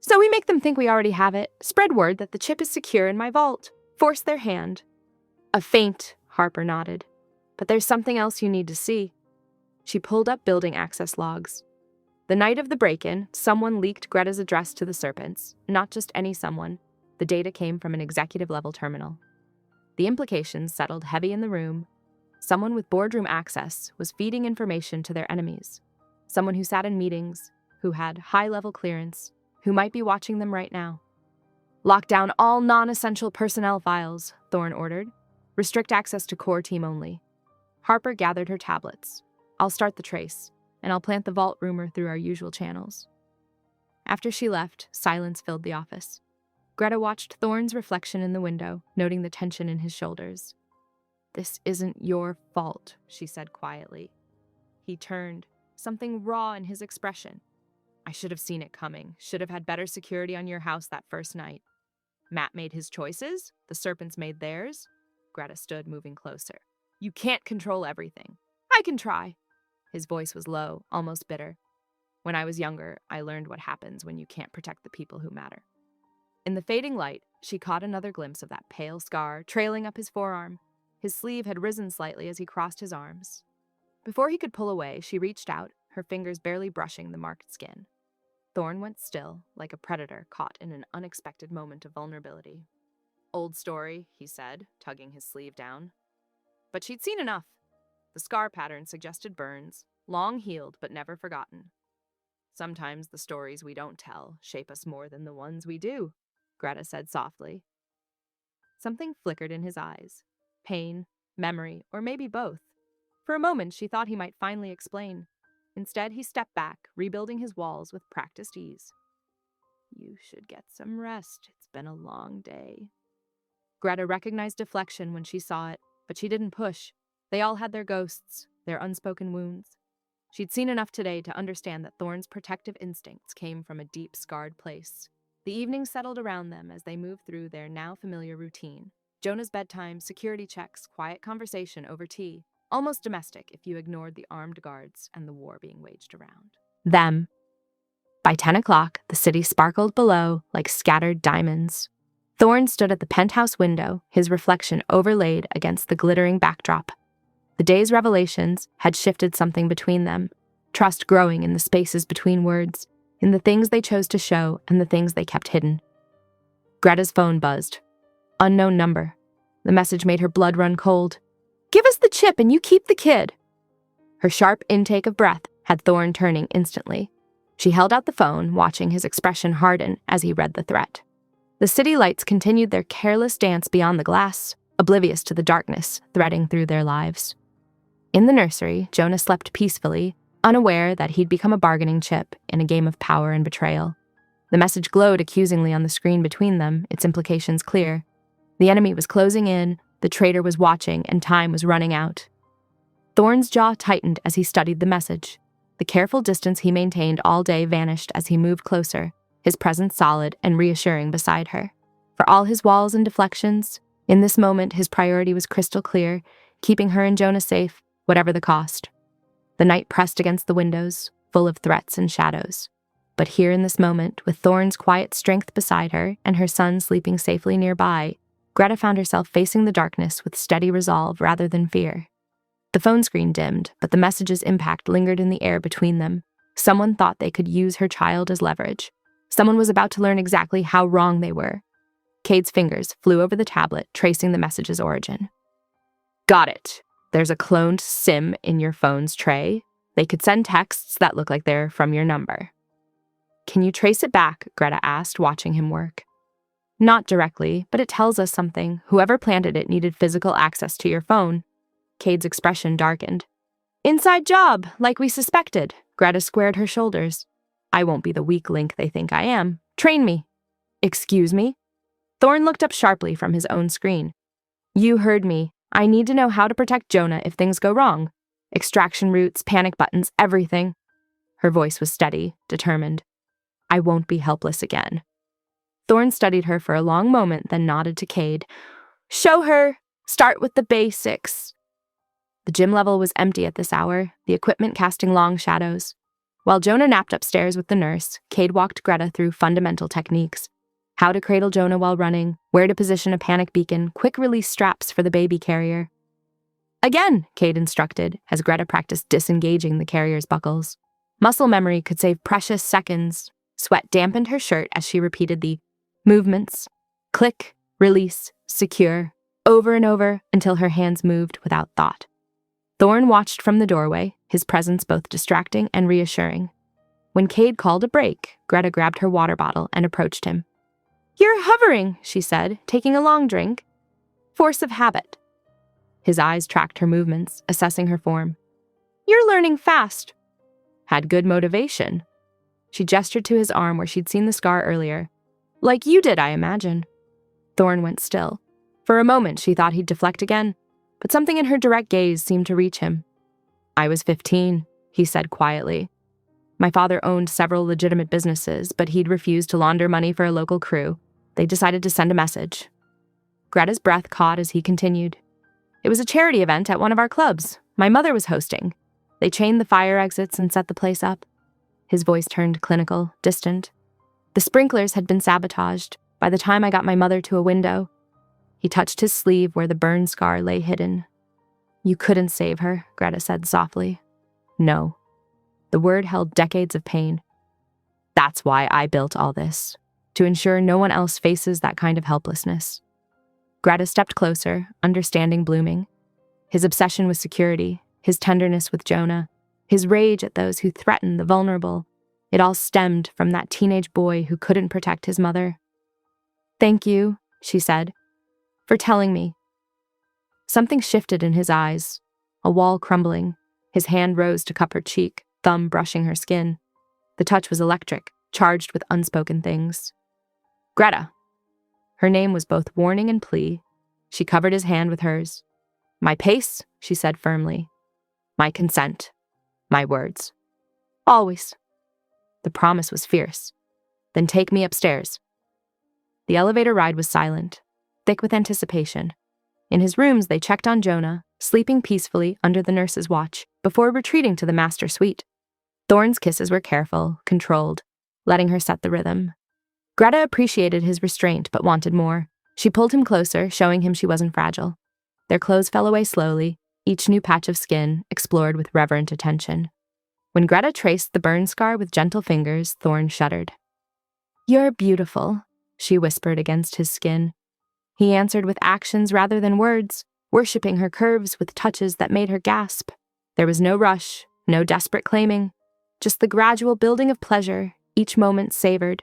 So we make them think we already have it, spread word that the chip is secure in my vault, force their hand. A feint, Harper nodded. But there's something else you need to see. She pulled up building access logs. The night of the break-in, someone leaked Greta's address to the Serpents. Not just any someone. The data came from an executive-level terminal. The implications settled heavy in the room. Someone with boardroom access was feeding information to their enemies. Someone who sat in meetings, who had high-level clearance, who might be watching them right now. Lock down all non-essential personnel files, Thorne ordered. Restrict access to core team only. Harper gathered her tablets. I'll start the trace, and I'll plant the vault rumor through our usual channels. After she left, silence filled the office. Greta watched Thorne's reflection in the window, noting the tension in his shoulders. This isn't your fault, she said quietly. He turned, something raw in his expression. I should have seen it coming, should have had better security on your house that first night. Matt made his choices, the Serpents made theirs. Greta stood, moving closer. You can't control everything. I can try. His voice was low, almost bitter. When I was younger, I learned what happens when you can't protect the people who matter. In the fading light, she caught another glimpse of that pale scar trailing up his forearm. His sleeve had risen slightly as he crossed his arms. Before he could pull away, she reached out, her fingers barely brushing the marked skin. Thorne went still, like a predator caught in an unexpected moment of vulnerability. Old story, he said, tugging his sleeve down. But she'd seen enough. The scar pattern suggested burns, long healed but never forgotten. Sometimes the stories we don't tell shape us more than the ones we do, Greta said softly. Something flickered in his eyes. Pain, memory, or maybe both. For a moment, she thought he might finally explain. Instead, he stepped back, rebuilding his walls with practiced ease. You should get some rest. It's been a long day. Greta recognized deflection when she saw it, but she didn't push. They all had their ghosts, their unspoken wounds. She'd seen enough today to understand that Thorne's protective instincts came from a deep, scarred place. The evening settled around them as they moved through their now familiar routine. Jonah's bedtime, security checks, quiet conversation over tea. Almost domestic if you ignored the armed guards and the war being waged around. Them. By 10 o'clock, the city sparkled below like scattered diamonds. Thorne stood at the penthouse window, his reflection overlaid against the glittering backdrop. The day's revelations had shifted something between them, trust growing in the spaces between words, in the things they chose to show and the things they kept hidden. Greta's phone buzzed. Unknown number. The message made her blood run cold. Give us the chip and you keep the kid. Her sharp intake of breath had Thorne turning instantly. She held out the phone, watching his expression harden as he read the threat. The city lights continued their careless dance beyond the glass, oblivious to the darkness threading through their lives. In the nursery, Jonah slept peacefully, unaware that he'd become a bargaining chip in a game of power and betrayal. The message glowed accusingly on the screen between them, its implications clear. The enemy was closing in, the traitor was watching, and time was running out. Thorne's jaw tightened as he studied the message. The careful distance he maintained all day vanished as he moved closer, his presence solid and reassuring beside her. For all his walls and deflections, in this moment his priority was crystal clear, keeping her and Jonah safe, whatever the cost. The night pressed against the windows, full of threats and shadows. But here in this moment, with Thorne's quiet strength beside her and her son sleeping safely nearby, Greta found herself facing the darkness with steady resolve rather than fear. The phone screen dimmed, but the message's impact lingered in the air between them. Someone thought they could use her child as leverage. Someone was about to learn exactly how wrong they were. Cade's fingers flew over the tablet, tracing the message's origin. Got it. There's a cloned SIM in your phone's tray. They could send texts that look like they're from your number. Can you trace it back? Greta asked, watching him work. Not directly, but it tells us something. Whoever planted it needed physical access to your phone. Cade's expression darkened. Inside job, like we suspected. Greta squared her shoulders. I won't be the weak link they think I am. Train me. Excuse me? Thorne looked up sharply from his own screen. You heard me. I need to know how to protect Jonah if things go wrong. Extraction routes, panic buttons, everything. Her voice was steady, determined. I won't be helpless again. Thorne studied her for a long moment, then nodded to Cade. Show her. Start with the basics. The gym level was empty at this hour, the equipment casting long shadows. While Jonah napped upstairs with the nurse, Cade walked Greta through fundamental techniques. How to cradle Jonah while running, where to position a panic beacon, quick-release straps for the baby carrier. Again, Cade instructed, as Greta practiced disengaging the carrier's buckles. Muscle memory could save precious seconds. Sweat dampened her shirt as she repeated the movements. Click, release, secure, over and over until her hands moved without thought. Thorne watched from the doorway, his presence both distracting and reassuring. When Cade called a break, Greta grabbed her water bottle and approached him. You're hovering, she said, taking a long drink. Force of habit. His eyes tracked her movements, assessing her form. You're learning fast. Had good motivation. She gestured to his arm where she'd seen the scar earlier. Like you did, I imagine. Thorne went still. For a moment, she thought he'd deflect again, but something in her direct gaze seemed to reach him. I was 15, he said quietly. My father owned several legitimate businesses, but he'd refused to launder money for a local crew. They decided to send a message. Greta's breath caught as he continued. It was a charity event at one of our clubs. My mother was hosting. They chained the fire exits and set the place up. His voice turned clinical, distant. The sprinklers had been sabotaged by the time I got my mother to a window. He touched his sleeve where the burn scar lay hidden. You couldn't save her, Greta said softly. No. The word held decades of pain. That's why I built all this, to ensure no one else faces that kind of helplessness. Greta stepped closer, understanding blooming. His obsession with security, his tenderness with Jonah, his rage at those who threatened the vulnerable, it all stemmed from that teenage boy who couldn't protect his mother. Thank you, she said, for telling me. Something shifted in his eyes, a wall crumbling. His hand rose to cup her cheek, thumb brushing her skin. The touch was electric, charged with unspoken things. Greta. Her name was both warning and plea. She covered his hand with hers. My pace, she said firmly. My consent. My words. Always. The promise was fierce. Then take me upstairs. The elevator ride was silent, thick with anticipation. In his rooms, they checked on Jonah, sleeping peacefully under the nurse's watch, before retreating to the master suite. Thorne's kisses were careful, controlled, letting her set the rhythm. Greta appreciated his restraint but wanted more. She pulled him closer, showing him she wasn't fragile. Their clothes fell away slowly, each new patch of skin explored with reverent attention. When Greta traced the burn scar with gentle fingers, Thorne shuddered. You're beautiful, she whispered against his skin. He answered with actions rather than words, worshipping her curves with touches that made her gasp. There was no rush, no desperate claiming, just the gradual building of pleasure, each moment savored.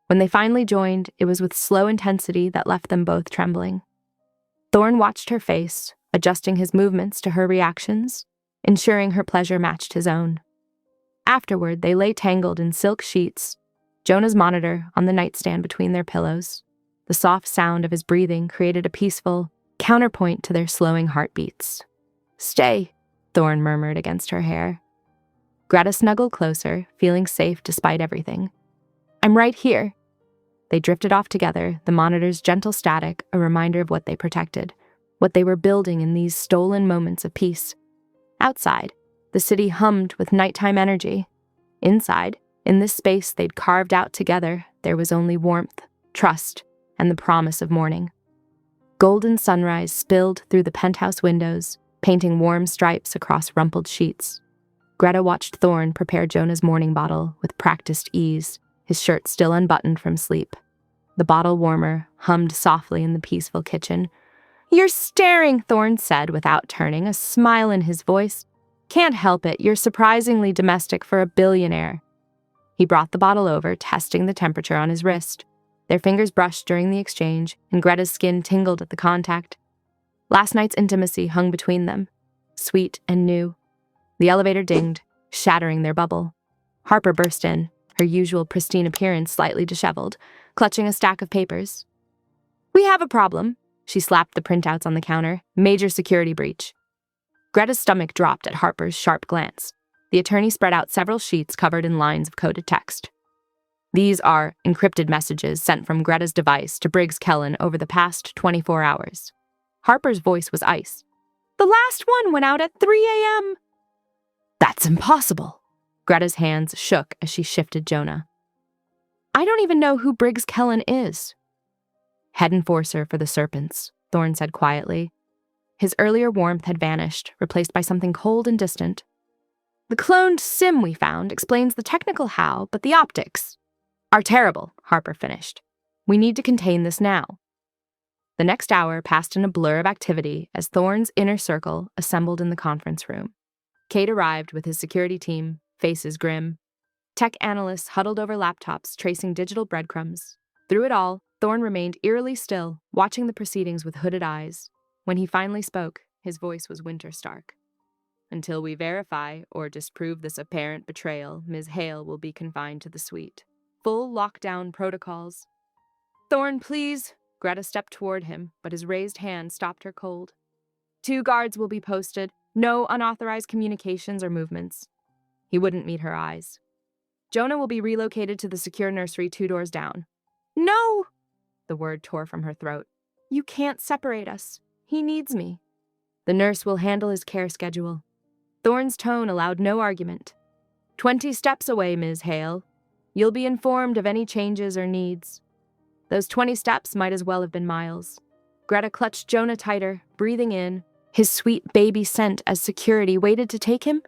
When they finally joined, it was with slow intensity that left them both trembling. Thorne watched her face, adjusting his movements to her reactions, ensuring her pleasure matched his own. Afterward, they lay tangled in silk sheets, Jonah's monitor on the nightstand between their pillows. The soft sound of his breathing created a peaceful counterpoint to their slowing heartbeats. Stay, Thorne murmured against her hair. Greta snuggled closer, feeling safe despite everything. I'm right here. They drifted off together, the monitor's gentle static a reminder of what they protected, what they were building in these stolen moments of peace. Outside, the city hummed with nighttime energy. Inside, in this space they'd carved out together, there was only warmth, trust, and the promise of morning. Golden sunrise spilled through the penthouse windows, painting warm stripes across rumpled sheets. Greta watched Thorne prepare Jonah's morning bottle with practiced ease, his shirt still unbuttoned from sleep. The bottle warmer hummed softly in the peaceful kitchen. You're staring, Thorne said without turning, a smile in his voice. Can't help it, you're surprisingly domestic for a billionaire. He brought the bottle over, testing the temperature on his wrist. Their fingers brushed during the exchange, and Greta's skin tingled at the contact. Last night's intimacy hung between them, sweet and new. The elevator dinged. shattering their bubble. Harper burst in, her usual pristine appearance slightly disheveled, clutching a stack of papers. "We have a problem." She slapped the printouts on the counter. "Major security breach." Greta's stomach dropped at Harper's sharp glance. The attorney spread out several sheets covered in lines of coded text. "These are encrypted messages sent from Greta's device to Briggs Kellen over the past 24 hours. Harper's voice was ice. "The last one went out at 3 a.m. "That's impossible." Greta's hands shook as she shifted Jonah. "I don't even know who Briggs Kellen is." "Head enforcer for the Serpents," Thorne said quietly. His earlier warmth had vanished, replaced by something cold and distant. "The cloned SIM we found explains the technical how, but the optics are terrible," Harper finished. "We need to contain this now." The next hour passed in a blur of activity as Thorne's inner circle assembled in the conference room. Cade arrived with his security team, faces grim. Tech analysts huddled over laptops, tracing digital breadcrumbs. Through it all, Thorne remained eerily still, watching the proceedings with hooded eyes. When he finally spoke, his voice was winter stark. "Until we verify or disprove this apparent betrayal, Ms. Hale will be confined to the suite. Full lockdown protocols." "Thorne, please." Greta stepped toward him, but his raised hand stopped her cold. "2 guards will be posted. No unauthorized communications or movements." He wouldn't meet her eyes. "Jonah will be relocated to the secure nursery 2 doors down." "No!" The word tore from her throat. "You can't separate us. He needs me." "The nurse will handle his care schedule." Thorne's tone allowed no argument. 20 steps away, Ms. Hale. You'll be informed of any changes or needs." Those 20 steps might as well have been miles. Greta clutched Jonah tighter, breathing in, his sweet baby scent as security waited to take him.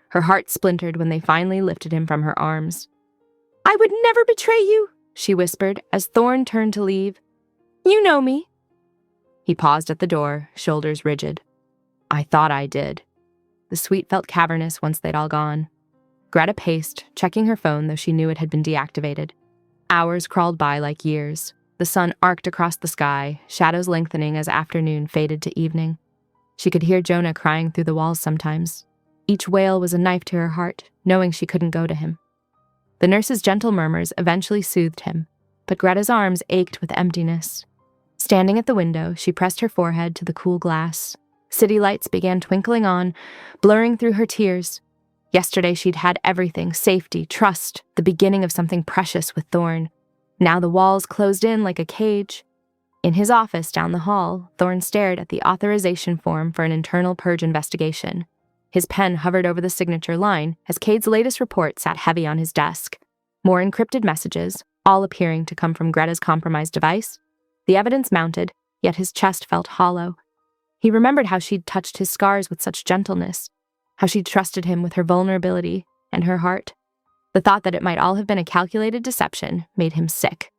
Her heart splintered when they finally lifted him from her arms. "I would never betray you," she whispered as Thorne turned to leave. "You know me." He paused at the door, shoulders rigid. "I thought I did." The suite felt cavernous once they'd all gone. Greta paced, checking her phone though she knew it had been deactivated. Hours crawled by like years. The sun arced across the sky, shadows lengthening as afternoon faded to evening. She could hear Jonah crying through the walls sometimes. Each wail was a knife to her heart, knowing she couldn't go to him. The nurse's gentle murmurs eventually soothed him, but Greta's arms ached with emptiness. Standing at the window, she pressed her forehead to the cool glass. City lights began twinkling on, blurring through her tears. Yesterday she'd had everything, safety, trust, the beginning of something precious with Thorne. Now the walls closed in like a cage. In his office down the hall, Thorne stared at the authorization form for an internal purge investigation. His pen hovered over the signature line as Cade's latest report sat heavy on his desk. More encrypted messages, all appearing to come from Greta's compromised device. The evidence mounted, yet his chest felt hollow. He remembered how she'd touched his scars with such gentleness, how she'd trusted him with her vulnerability and her heart. The thought that it might all have been a calculated deception made him sick.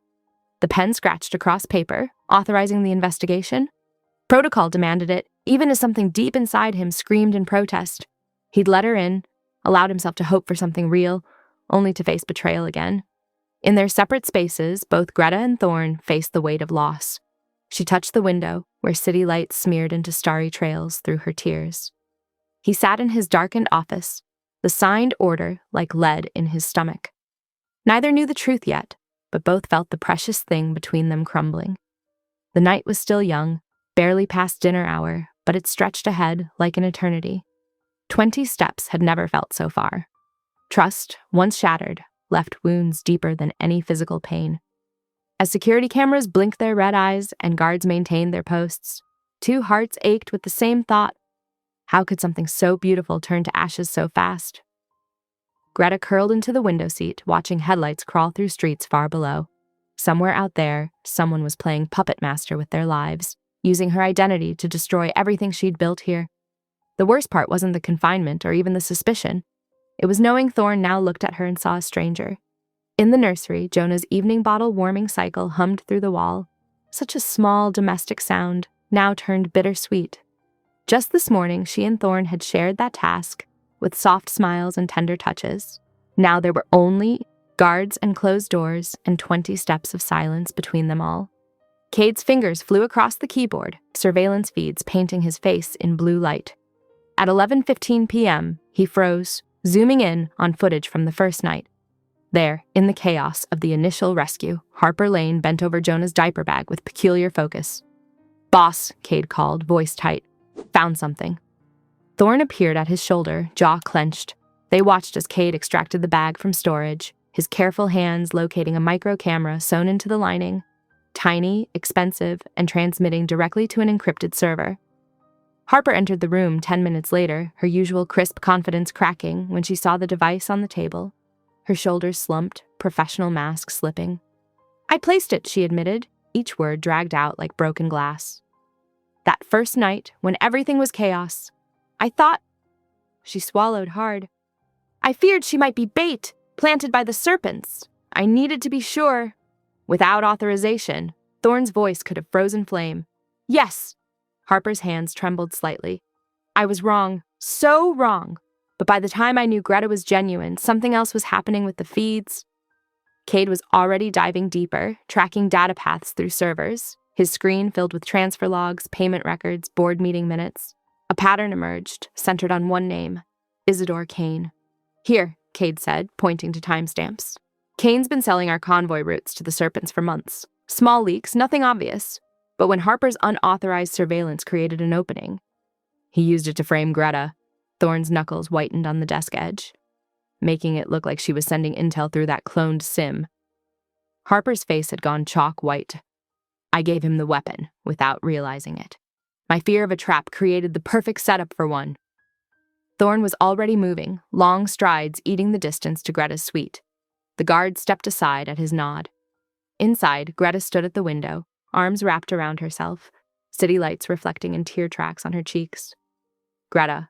The pen scratched across paper, authorizing the investigation. Protocol demanded it, even as something deep inside him screamed in protest. He'd let her in, allowed himself to hope for something real, only to face betrayal again. In their separate spaces, both Greta and Thorne faced the weight of loss. She touched the window, where city lights smeared into starry trails through her tears. He sat in his darkened office, the signed order like lead in his stomach. Neither knew the truth yet, but both felt the precious thing between them crumbling. The night was still young, barely past dinner hour, but it stretched ahead like an eternity. 20 steps had never felt so far. Trust, once shattered, left wounds deeper than any physical pain. As security cameras blinked their red eyes and guards maintained their posts, 2 hearts ached with the same thought. How could something so beautiful turn to ashes so fast? Greta curled into the window seat, watching headlights crawl through streets far below. Somewhere out there, someone was playing puppet master with their lives, using her identity to destroy everything she'd built here. The worst part wasn't the confinement or even the suspicion. It was knowing Thorne now looked at her and saw a stranger. In the nursery, Jonah's evening bottle warming cycle hummed through the wall. Such a small domestic sound, now turned bittersweet. Just this morning, she and Thorne had shared that task, with soft smiles and tender touches. Now there were only guards and closed doors and 20 steps of silence between them all. Cade's fingers flew across the keyboard, surveillance feeds painting his face in blue light. At 11:15 p.m., he froze, zooming in on footage from the first night. There, in the chaos of the initial rescue, Harper Lane bent over Jonah's diaper bag with peculiar focus. "Boss," Cade called, voice tight. "Found something." Thorne appeared at his shoulder, jaw clenched. They watched as Cade extracted the bag from storage, his careful hands locating a micro camera sewn into the lining. Tiny, expensive, and transmitting directly to an encrypted server. Harper entered the room 10 minutes later, her usual crisp confidence cracking when she saw the device on the table. Her shoulders slumped, professional mask slipping. "I placed it," she admitted, each word dragged out like broken glass. "That first night, when everything was chaos, I thought—" She swallowed hard. "I feared she might be bait, planted by the serpents. I needed to be sure." Without authorization, Thorne's voice could have frozen flame. "Yes." Harper's hands trembled slightly. "I was wrong, so wrong. But by the time I knew Greta was genuine, something else was happening with the feeds." Cade was already diving deeper, tracking data paths through servers, his screen filled with transfer logs, payment records, board meeting minutes. A pattern emerged, centered on one name, Isidore Kane. "Here," Cade said, pointing to timestamps. "Kane's been selling our convoy routes to the Serpents for months. Small leaks, nothing obvious. But when Harper's unauthorized surveillance created an opening, he used it to frame Greta." Thorne's knuckles whitened on the desk edge, making it look like she was sending intel through that cloned SIM. Harper's face had gone chalk white. "I gave him the weapon, without realizing it. My fear of a trap created the perfect setup for one." Thorne was already moving, long strides eating the distance to Greta's suite. The guard stepped aside at his nod. Inside, Greta stood at the window, arms wrapped around herself, city lights reflecting in tear tracks on her cheeks. "Greta."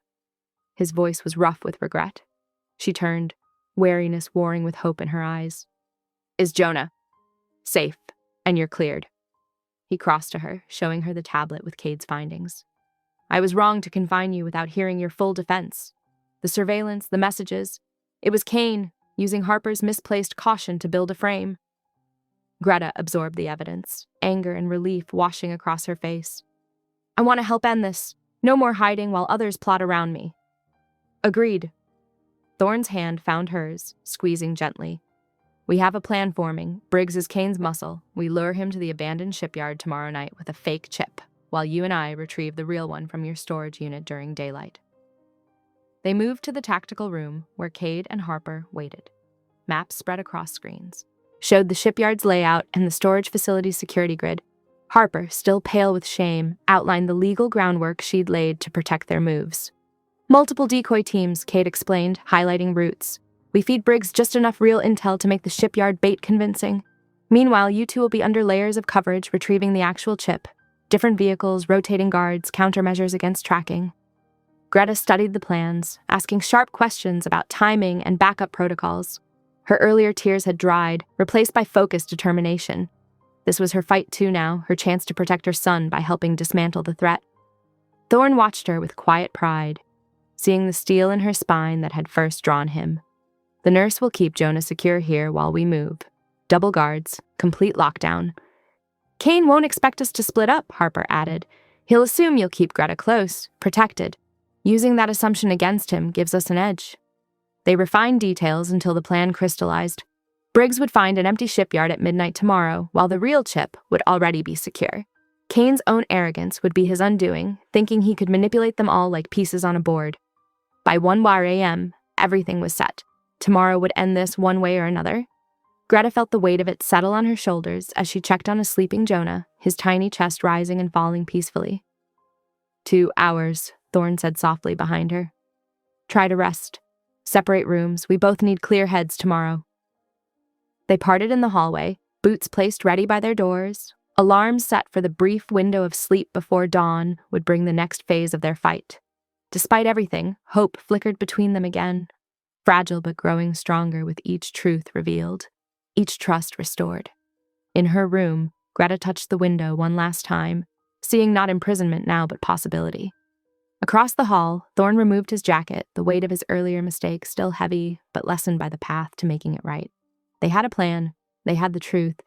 His voice was rough with regret. She turned, wariness warring with hope in her eyes. "Is Jonah safe, and you're cleared?" He crossed to her, showing her the tablet with Cade's findings. "I was wrong to confine you without hearing your full defense. The surveillance, the messages. It was Kane, using Harper's misplaced caution to build a frame." Greta absorbed the evidence, anger and relief washing across her face. "I want to help end this. No more hiding while others plot around me." "Agreed." Thorne's hand found hers, squeezing gently. "We have a plan forming. Briggs is Kane's muscle. We lure him to the abandoned shipyard tomorrow night with a fake chip, while you and I retrieve the real one from your storage unit during daylight." They moved to the tactical room where Cade and Harper waited. Maps spread across screens showed the shipyard's layout and the storage facility's security grid. Harper, still pale with shame, outlined the legal groundwork she'd laid to protect their moves. "Multiple decoy teams," Cade explained, highlighting routes. "We feed Briggs just enough real intel to make the shipyard bait convincing. Meanwhile, you two will be under layers of coverage retrieving the actual chip. Different vehicles, rotating guards, countermeasures against tracking." Greta studied the plans, asking sharp questions about timing and backup protocols. Her earlier tears had dried, replaced by focused determination. This was her fight too now, her chance to protect her son by helping dismantle the threat. Thorne watched her with quiet pride, seeing the steel in her spine that had first drawn him. "The nurse will keep Jonah secure here while we move. Double guards, complete lockdown." "Kane won't expect us to split up," Harper added. "He'll assume you'll keep Greta close, protected. Using that assumption against him gives us an edge." They refined details until the plan crystallized. Briggs would find an empty shipyard at midnight tomorrow, while the real chip would already be secure. Kane's own arrogance would be his undoing, thinking he could manipulate them all like pieces on a board. By 1 a.m., everything was set. Tomorrow would end this one way or another. Greta felt the weight of it settle on her shoulders as she checked on a sleeping Jonah, his tiny chest rising and falling peacefully. 2 hours, Thorne said softly behind her. "Try to rest. Separate rooms. We both need clear heads tomorrow." They parted in the hallway, boots placed ready by their doors, alarms set for the brief window of sleep before dawn would bring the next phase of their fight. Despite everything, hope flickered between them again, fragile but growing stronger with each truth revealed, each trust restored. In her room, Greta touched the window one last time, seeing not imprisonment now but possibility. Across the hall, Thorne removed his jacket, the weight of his earlier mistake still heavy but lessened by the path to making it right. They had a plan, they had the truth,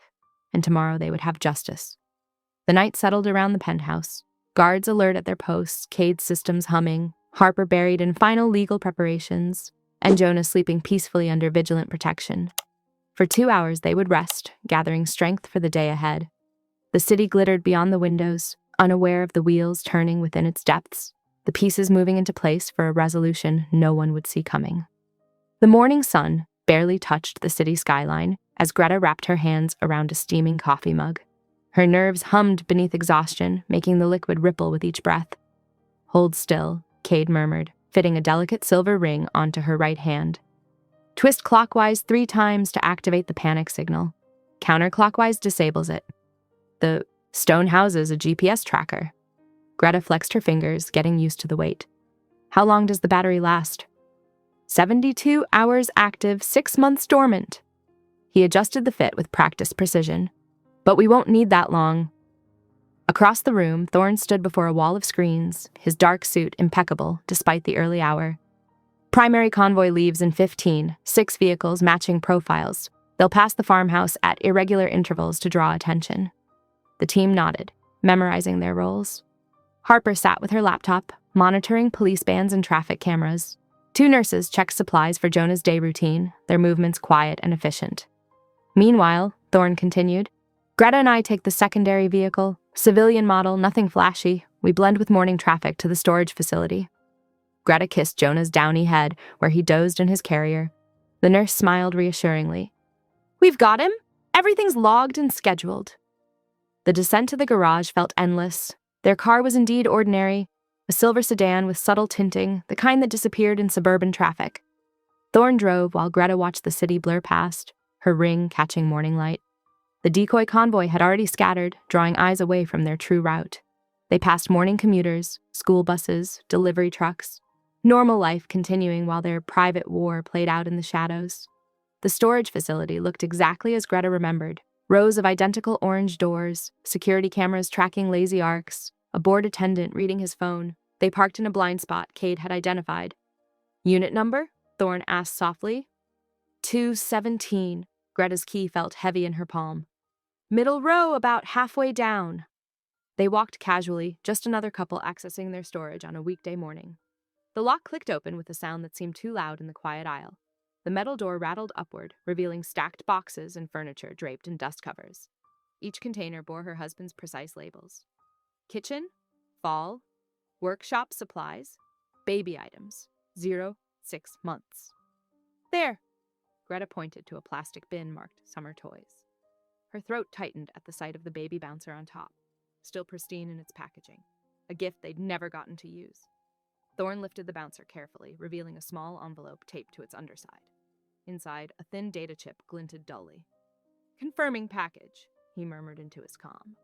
and tomorrow they would have justice. The night settled around the penthouse, guards alert at their posts, Cade's systems humming, Harper buried in final legal preparations, and Jonah sleeping peacefully under vigilant protection. For 2 hours they would rest, gathering strength for the day ahead. The city glittered beyond the windows, unaware of the wheels turning within its depths, the pieces moving into place for a resolution no one would see coming. The morning sun barely touched the city skyline as Greta wrapped her hands around a steaming coffee mug. Her nerves hummed beneath exhaustion, making the liquid ripple with each breath. "Hold still," Cade murmured, fitting a delicate silver ring onto her right hand. "Twist clockwise 3 times to activate the panic signal. Counterclockwise disables it. The stone houses a GPS tracker." Greta flexed her fingers, getting used to the weight. "How long does the battery last?" 72 hours active, 6 months dormant." He adjusted the fit with practiced precision. "But we won't need that long." Across the room, Thorne stood before a wall of screens, his dark suit impeccable despite the early hour. "Primary convoy leaves in 15, 6 vehicles matching profiles. They'll pass the farmhouse at irregular intervals to draw attention." The team nodded, memorizing their roles. Harper sat with her laptop, monitoring police bands and traffic cameras. 2 nurses checked supplies for Jonah's day routine, their movements quiet and efficient. "Meanwhile," Thorne continued, "Greta and I take the secondary vehicle, civilian model, nothing flashy. We blend with morning traffic to the storage facility." Greta kissed Jonah's downy head where he dozed in his carrier. The nurse smiled reassuringly. "We've got him. Everything's logged and scheduled." The descent to the garage felt endless. Their car was indeed ordinary, a silver sedan with subtle tinting, the kind that disappeared in suburban traffic. Thorne drove while Greta watched the city blur past, her ring catching morning light. The decoy convoy had already scattered, drawing eyes away from their true route. They passed morning commuters, school buses, delivery trucks, normal life continuing while their private war played out in the shadows. The storage facility looked exactly as Greta remembered. Rows of identical orange doors, security cameras tracking lazy arcs, a bored attendant reading his phone. They parked in a blind spot Cade had identified. "Unit number?" Thorne asked softly. 217. Greta's key felt heavy in her palm. "Middle row about halfway down." They walked casually, just another couple accessing their storage on a weekday morning. The lock clicked open with a sound that seemed too loud in the quiet aisle. The metal door rattled upward, revealing stacked boxes and furniture draped in dust covers. Each container bore her husband's precise labels. Kitchen, fall, workshop supplies, baby items, 0, 6 months. "There!" Greta pointed to a plastic bin marked summer toys. Her throat tightened at the sight of the baby bouncer on top, still pristine in its packaging, a gift they'd never gotten to use. Thorne lifted the bouncer carefully, revealing a small envelope taped to its underside. Inside, a thin data chip glinted dully. "Confirming package," he murmured into his comm.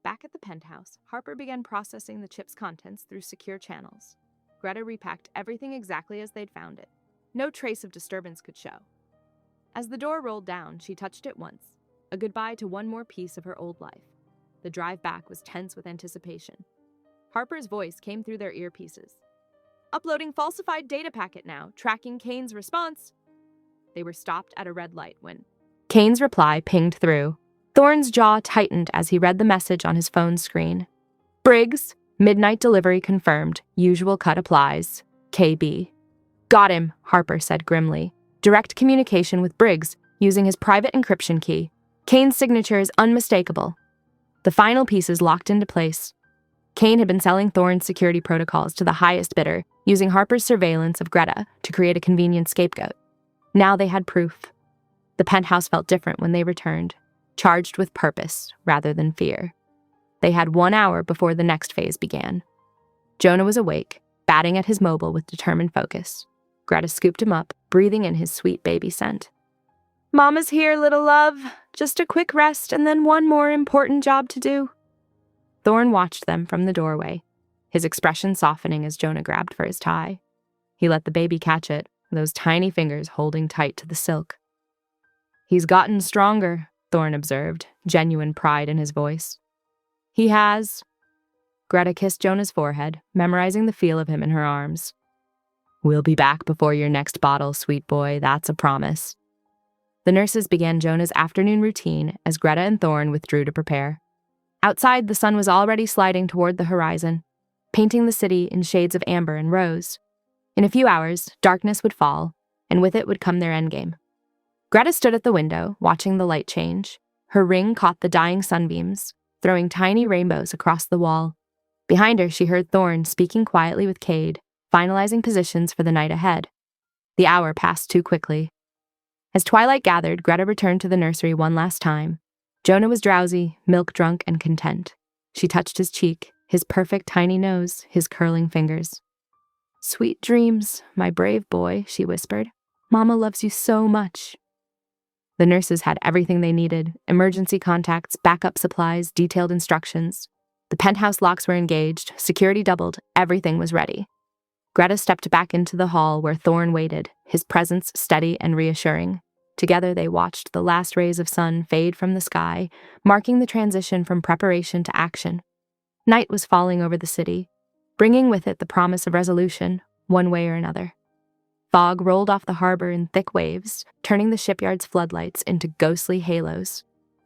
Back at the penthouse, Harper began processing the chip's contents through secure channels. Greta repacked everything exactly as they'd found it. No trace of disturbance could show. As the door rolled down, she touched it once, a goodbye to one more piece of her old life. The drive back was tense with anticipation. Harper's voice came through their earpieces. "Uploading falsified data packet now, tracking Kane's response." They were stopped at a red light when Kane's reply pinged through. Thorne's jaw tightened as he read the message on his phone screen. "Briggs, midnight delivery confirmed. Usual cut applies. KB." "Got him," Harper said grimly. "Direct communication with Briggs, using his private encryption key. Kane's signature is unmistakable." The final pieces locked into place. Kane had been selling Thorne's security protocols to the highest bidder, using Harper's surveillance of Greta to create a convenient scapegoat. Now they had proof. The penthouse felt different when they returned, charged with purpose rather than fear. They had 1 hour before the next phase began. Jonah was awake, batting at his mobile with determined focus. Greta scooped him up, breathing in his sweet baby scent. "Mama's here, little love. Just a quick rest and then one more important job to do." Thorne watched them from the doorway, his expression softening as Jonah grabbed for his tie. He let the baby catch it, those tiny fingers holding tight to the silk. "He's gotten stronger," Thorne observed, genuine pride in his voice. "He has." Greta kissed Jonah's forehead, memorizing the feel of him in her arms. "We'll be back before your next bottle, sweet boy, that's a promise." The nurses began Jonah's afternoon routine as Greta and Thorne withdrew to prepare. Outside, the sun was already sliding toward the horizon, painting the city in shades of amber and rose. In a few hours, darkness would fall, and with it would come their endgame. Greta stood at the window, watching the light change. Her ring caught the dying sunbeams, throwing tiny rainbows across the wall. Behind her, she heard Thorne speaking quietly with Cade, finalizing positions for the night ahead. The hour passed too quickly. As twilight gathered, Greta returned to the nursery one last time. Jonah was drowsy, milk-drunk, and content. She touched his cheek, his perfect tiny nose, his curling fingers. "Sweet dreams, my brave boy," she whispered. "Mama loves you so much." The nurses had everything they needed: emergency contacts, backup supplies, detailed instructions. The penthouse locks were engaged, security doubled, everything was ready. Greta stepped back into the hall where Thorne waited, his presence steady and reassuring. Together they watched the last rays of sun fade from the sky, marking the transition from preparation to action. Night was falling over the city, bringing with it the promise of resolution, one way or another. Fog rolled off the harbor in thick waves, turning the shipyard's floodlights into ghostly halos.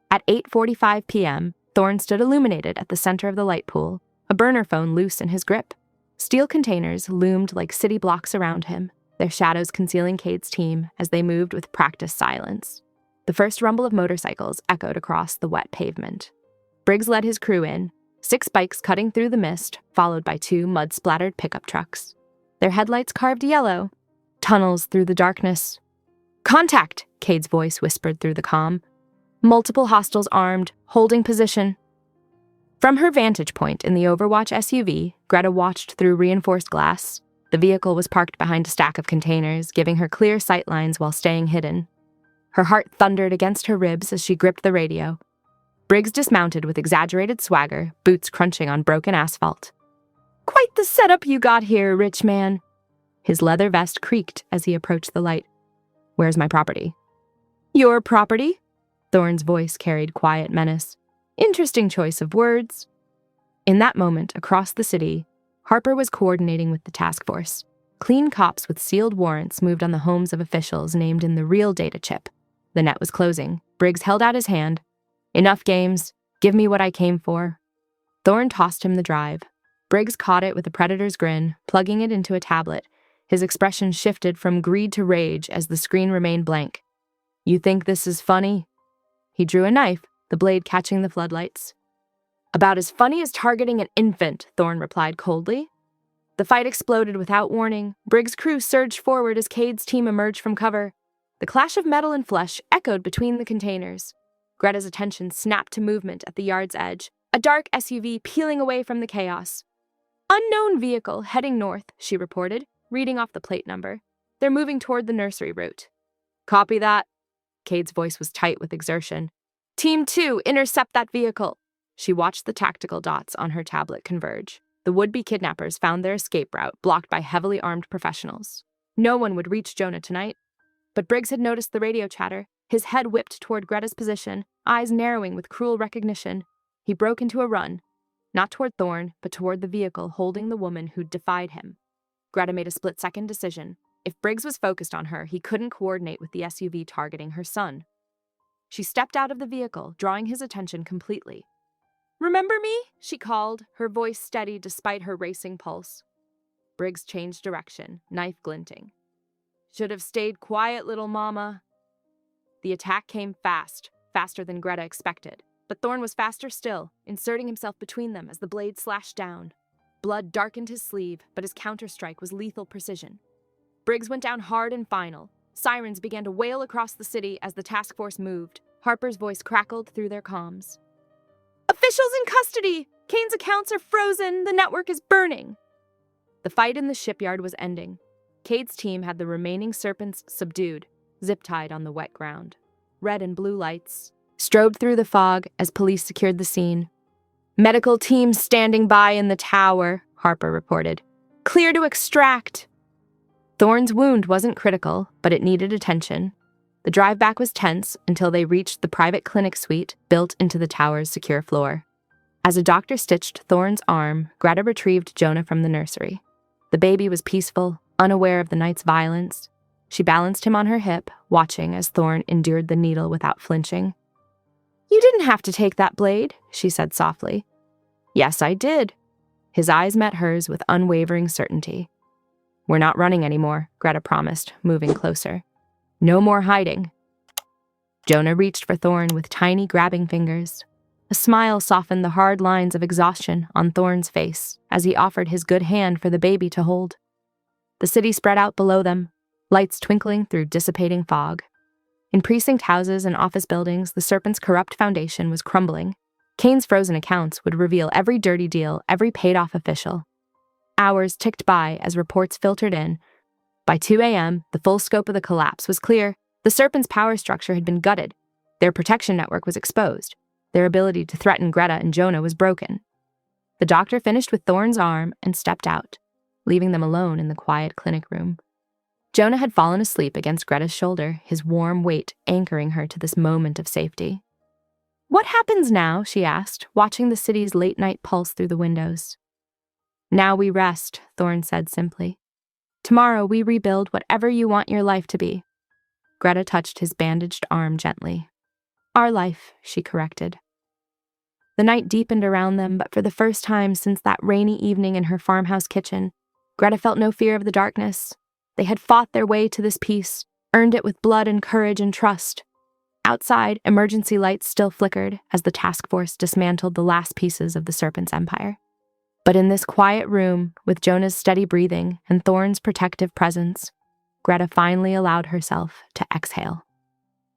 At 8:45 p.m., Thorne stood illuminated at the center of the light pool, a burner phone loose in his grip. Steel containers loomed like city blocks around him, their shadows concealing Cade's team as they moved with practiced silence. The first rumble of motorcycles echoed across the wet pavement. Briggs led his crew in, 6 bikes cutting through the mist, followed by 2 mud-splattered pickup trucks. Their headlights carved yellow, tunnels through the darkness. "Contact!" Cade's voice whispered through the comm. "Multiple hostiles armed, holding position." From her vantage point in the Overwatch SUV, Greta watched through reinforced glass. The vehicle was parked behind a stack of containers, giving her clear sight lines while staying hidden. Her heart thundered against her ribs as she gripped the radio. Briggs dismounted with exaggerated swagger, boots crunching on broken asphalt. "Quite the setup you got here, rich man." His leather vest creaked as he approached the light. "Where's my property?" "Your property?" Thorne's voice carried quiet menace. "Interesting choice of words." In that moment, across the city, Harper was coordinating with the task force. Clean cops with sealed warrants moved on the homes of officials named in the real data chip. The net was closing. Briggs held out his hand. "Enough games. Give me what I came for." Thorne tossed him the drive. Briggs caught it with a predator's grin, plugging it into a tablet. His expression shifted from greed to rage as the screen remained blank. "You think this is funny?" He drew a knife, the blade catching the floodlights. "About as funny as targeting an infant," Thorne replied coldly. The fight exploded without warning. Briggs' crew surged forward as Cade's team emerged from cover. The clash of metal and flesh echoed between the containers. Greta's attention snapped to movement at the yard's edge, a dark SUV peeling away from the chaos. "Unknown vehicle heading north," she reported, reading off the plate number. "They're moving toward the nursery route." "Copy that." Cade's voice was tight with exertion. "Team 2, intercept that vehicle." She watched the tactical dots on her tablet converge. The would-be kidnappers found their escape route blocked by heavily armed professionals. No one would reach Jonah tonight. But Briggs had noticed the radio chatter. His head whipped toward Greta's position, eyes narrowing with cruel recognition. He broke into a run, not toward Thorne, but toward the vehicle holding the woman who'd defied him. Greta made a split-second decision. If Briggs was focused on her, he couldn't coordinate with the SUV targeting her son. She stepped out of the vehicle, drawing his attention completely. "Remember me?" she called, her voice steady despite her racing pulse. Briggs changed direction, knife glinting. "Should have stayed quiet, little mama." The attack came fast, faster than Greta expected. But Thorne was faster still, inserting himself between them as the blade slashed down. Blood darkened his sleeve, but his counterstrike was lethal precision. Briggs went down hard and final. Sirens began to wail across the city as the task force moved. Harper's voice crackled through their comms. "Officials in custody! Kane's accounts are frozen! The network is burning!" The fight in the shipyard was ending. Cade's team had the remaining serpents subdued, zip-tied on the wet ground. Red and blue lights strobed through the fog as police secured the scene. "Medical teams standing by in the tower," Harper reported. "Clear to extract." Thorne's wound wasn't critical, but it needed attention. The drive back was tense until they reached the private clinic suite built into the tower's secure floor. As a doctor stitched Thorne's arm, Greta retrieved Jonah from the nursery. The baby was peaceful, unaware of the night's violence. She balanced him on her hip, watching as Thorne endured the needle without flinching. "You didn't have to take that blade," she said softly. "Yes, I did." His eyes met hers with unwavering certainty. We're not running anymore, Greta promised, moving closer. No more hiding. Jonah reached for Thorn with tiny grabbing fingers. A smile softened the hard lines of exhaustion on Thorn's face as he offered his good hand for the baby to hold. The city spread out below them, lights twinkling through dissipating fog. In precinct houses and office buildings, the Serpent's corrupt foundation was crumbling. Kane's frozen accounts would reveal every dirty deal, every paid-off official. Hours ticked by as reports filtered in. By 2 a.m., the full scope of the collapse was clear. The Serpent's power structure had been gutted. Their protection network was exposed. Their ability to threaten Greta and Jonah was broken. The doctor finished with Thorn's arm and stepped out, leaving them alone in the quiet clinic room. Jonah had fallen asleep against Greta's shoulder, his warm weight anchoring her to this moment of safety. "What happens now?" she asked, watching the city's late-night pulse through the windows. "Now we rest," Thorn said simply. "Tomorrow we rebuild whatever you want your life to be." Greta touched his bandaged arm gently. "Our life," she corrected. The night deepened around them, but for the first time since that rainy evening in her farmhouse kitchen, Greta felt no fear of the darkness. They had fought their way to this peace, earned it with blood and courage and trust. Outside, emergency lights still flickered as the task force dismantled the last pieces of the Serpent's empire. But in this quiet room, with Jonah's steady breathing and Thorn's protective presence, Greta finally allowed herself to exhale.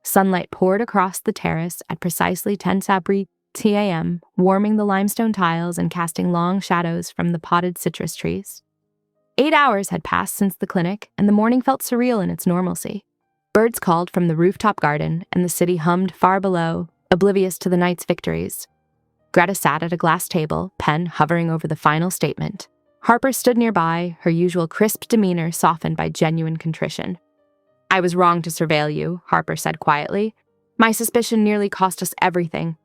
Sunlight poured across the terrace at precisely 10 a.m., warming the limestone tiles and casting long shadows from the potted citrus trees. 8 hours had passed since the clinic, and the morning felt surreal in its normalcy. Birds called from the rooftop garden, and the city hummed far below, oblivious to the night's victories. Greta sat at a glass table, pen hovering over the final statement. Harper stood nearby, her usual crisp demeanor softened by genuine contrition. "I was wrong to surveil you," Harper said quietly. "My suspicion nearly cost us everything."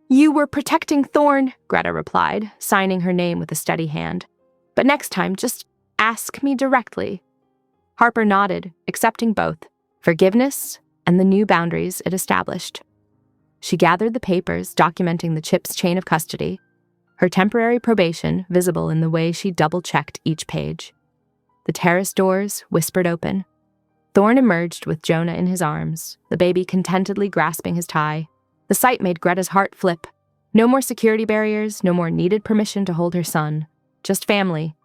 "You were protecting Thorn," Greta replied, signing her name with a steady hand. "But next time, just ask me directly." Harper nodded, accepting both forgiveness and the new boundaries it established. She gathered the papers documenting the chip's chain of custody, her temporary probation visible in the way she double-checked each page. The terrace doors whispered open. Thorn emerged with Jonah in his arms, the baby contentedly grasping his tie. The sight made Greta's heart flip. No more security barriers, no more needed permission to hold her son. Just family.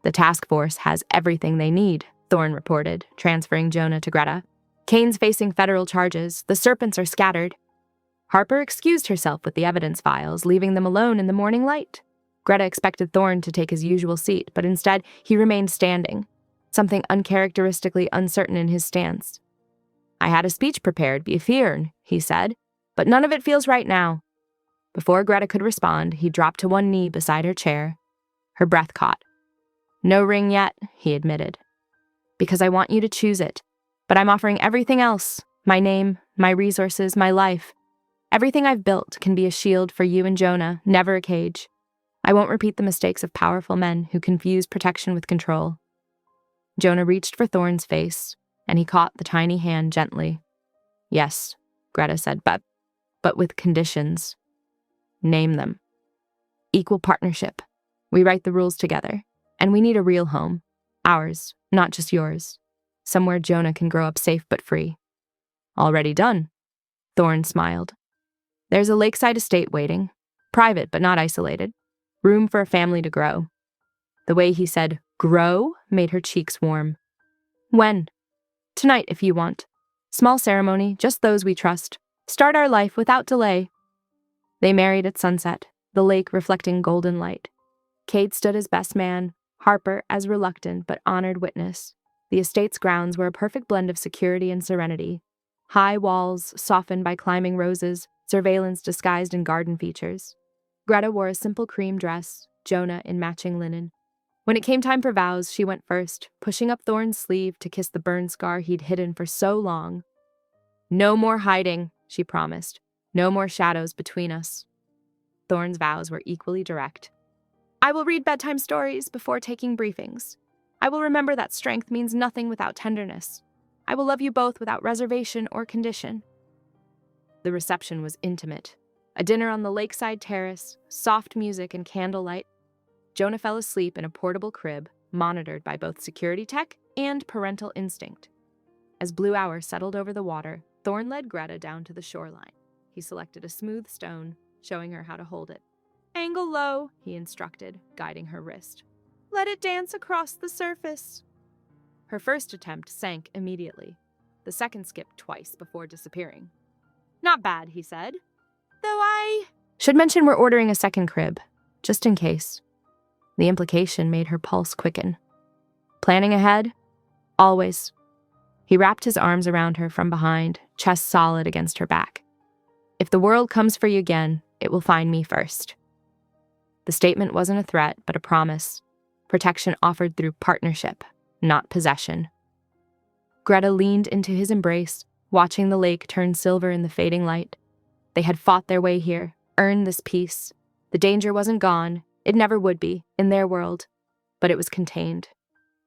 "The task force has everything they need," Thorn reported, transferring Jonah to Greta. "Kane's facing federal charges. The Serpents are scattered." Harper excused herself with the evidence files, leaving them alone in the morning light. Greta expected Thorn to take his usual seat, but instead he remained standing, something uncharacteristically uncertain in his stance. "I had a speech prepared, Billionaire," he said, "but none of it feels right now." Before Greta could respond, he dropped to one knee beside her chair. Her breath caught. "No ring yet," he admitted. "Because I want you to choose it. But I'm offering everything else, my name, my resources, my life. Everything I've built can be a shield for you and Jonah, never a cage. I won't repeat the mistakes of powerful men who confuse protection with control." Jonah reached for Thorn's face, and he caught the tiny hand gently. "Yes," Greta said, but with conditions. "Name them." "Equal partnership. We write the rules together. And we need a real home. Ours, not just yours. Somewhere Jonah can grow up safe but free." "Already done." Thorn smiled. "There's a lakeside estate waiting. Private but not isolated. Room for a family to grow." The way he said, "grow," made her cheeks warm. "When?" "Tonight, if you want. Small ceremony, just those we trust. Start our life without delay." They married at sunset, the lake reflecting golden light. Cade stood as best man, Harper as reluctant but honored witness. The estate's grounds were a perfect blend of security and serenity. High walls softened by climbing roses, surveillance disguised in garden features. Greta wore a simple cream dress, Jonah in matching linen. When it came time for vows, she went first, pushing up Thorn's sleeve to kiss the burn scar he'd hidden for so long. "No more hiding," she promised. "No more shadows between us." Thorn's vows were equally direct. "I will read bedtime stories before taking briefings. I will remember that strength means nothing without tenderness. I will love you both without reservation or condition." The reception was intimate. A dinner on the lakeside terrace, soft music and candlelight. Jonah fell asleep in a portable crib, monitored by both security tech and parental instinct. As Blue Hour settled over the water, Thorn led Greta down to the shoreline. He selected a smooth stone, showing her how to hold it. "Angle low," he instructed, guiding her wrist. "Let it dance across the surface." Her first attempt sank immediately. The second skipped twice before disappearing. "Not bad," he said. "Though I should mention we're ordering a second crib, just in case." The implication made her pulse quicken. Planning ahead? Always. He wrapped his arms around her from behind, chest solid against her back. "If the world comes for you again, it will find me first." The statement wasn't a threat, but a promise. Protection offered through partnership, not possession. Greta leaned into his embrace, watching the lake turn silver in the fading light. They had fought their way here, earned this peace. The danger wasn't gone. It never would be, in their world. But it was contained.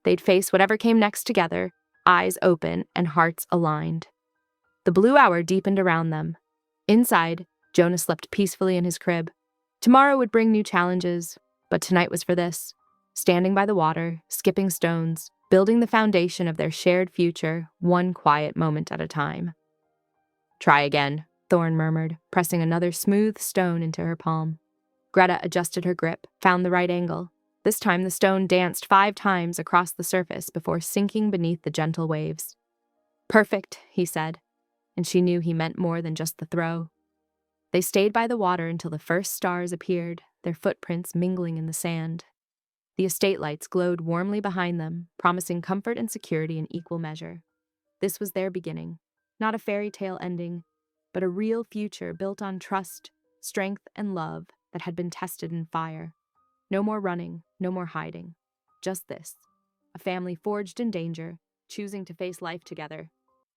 They'd face whatever came next together, eyes open and hearts aligned. The Blue Hour deepened around them. Inside, Jonah slept peacefully in his crib. Tomorrow would bring new challenges, but tonight was for this. Standing by the water, skipping stones, building the foundation of their shared future, one quiet moment at a time. "Try again," Thorn murmured, pressing another smooth stone into her palm. Greta adjusted her grip, found the right angle. This time the stone danced 5 times across the surface before sinking beneath the gentle waves. "Perfect," he said, and she knew he meant more than just the throw. They stayed by the water until the first stars appeared, their footprints mingling in the sand. The estate lights glowed warmly behind them, promising comfort and security in equal measure. This was their beginning, not a fairy tale ending, but a real future built on trust, strength, and love that had been tested in fire. No more running, no more hiding. Just this, a family forged in danger, choosing to face life together.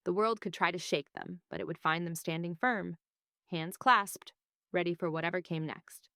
The world could try to shake them, but it would find them standing firm, hands clasped, ready for whatever came next.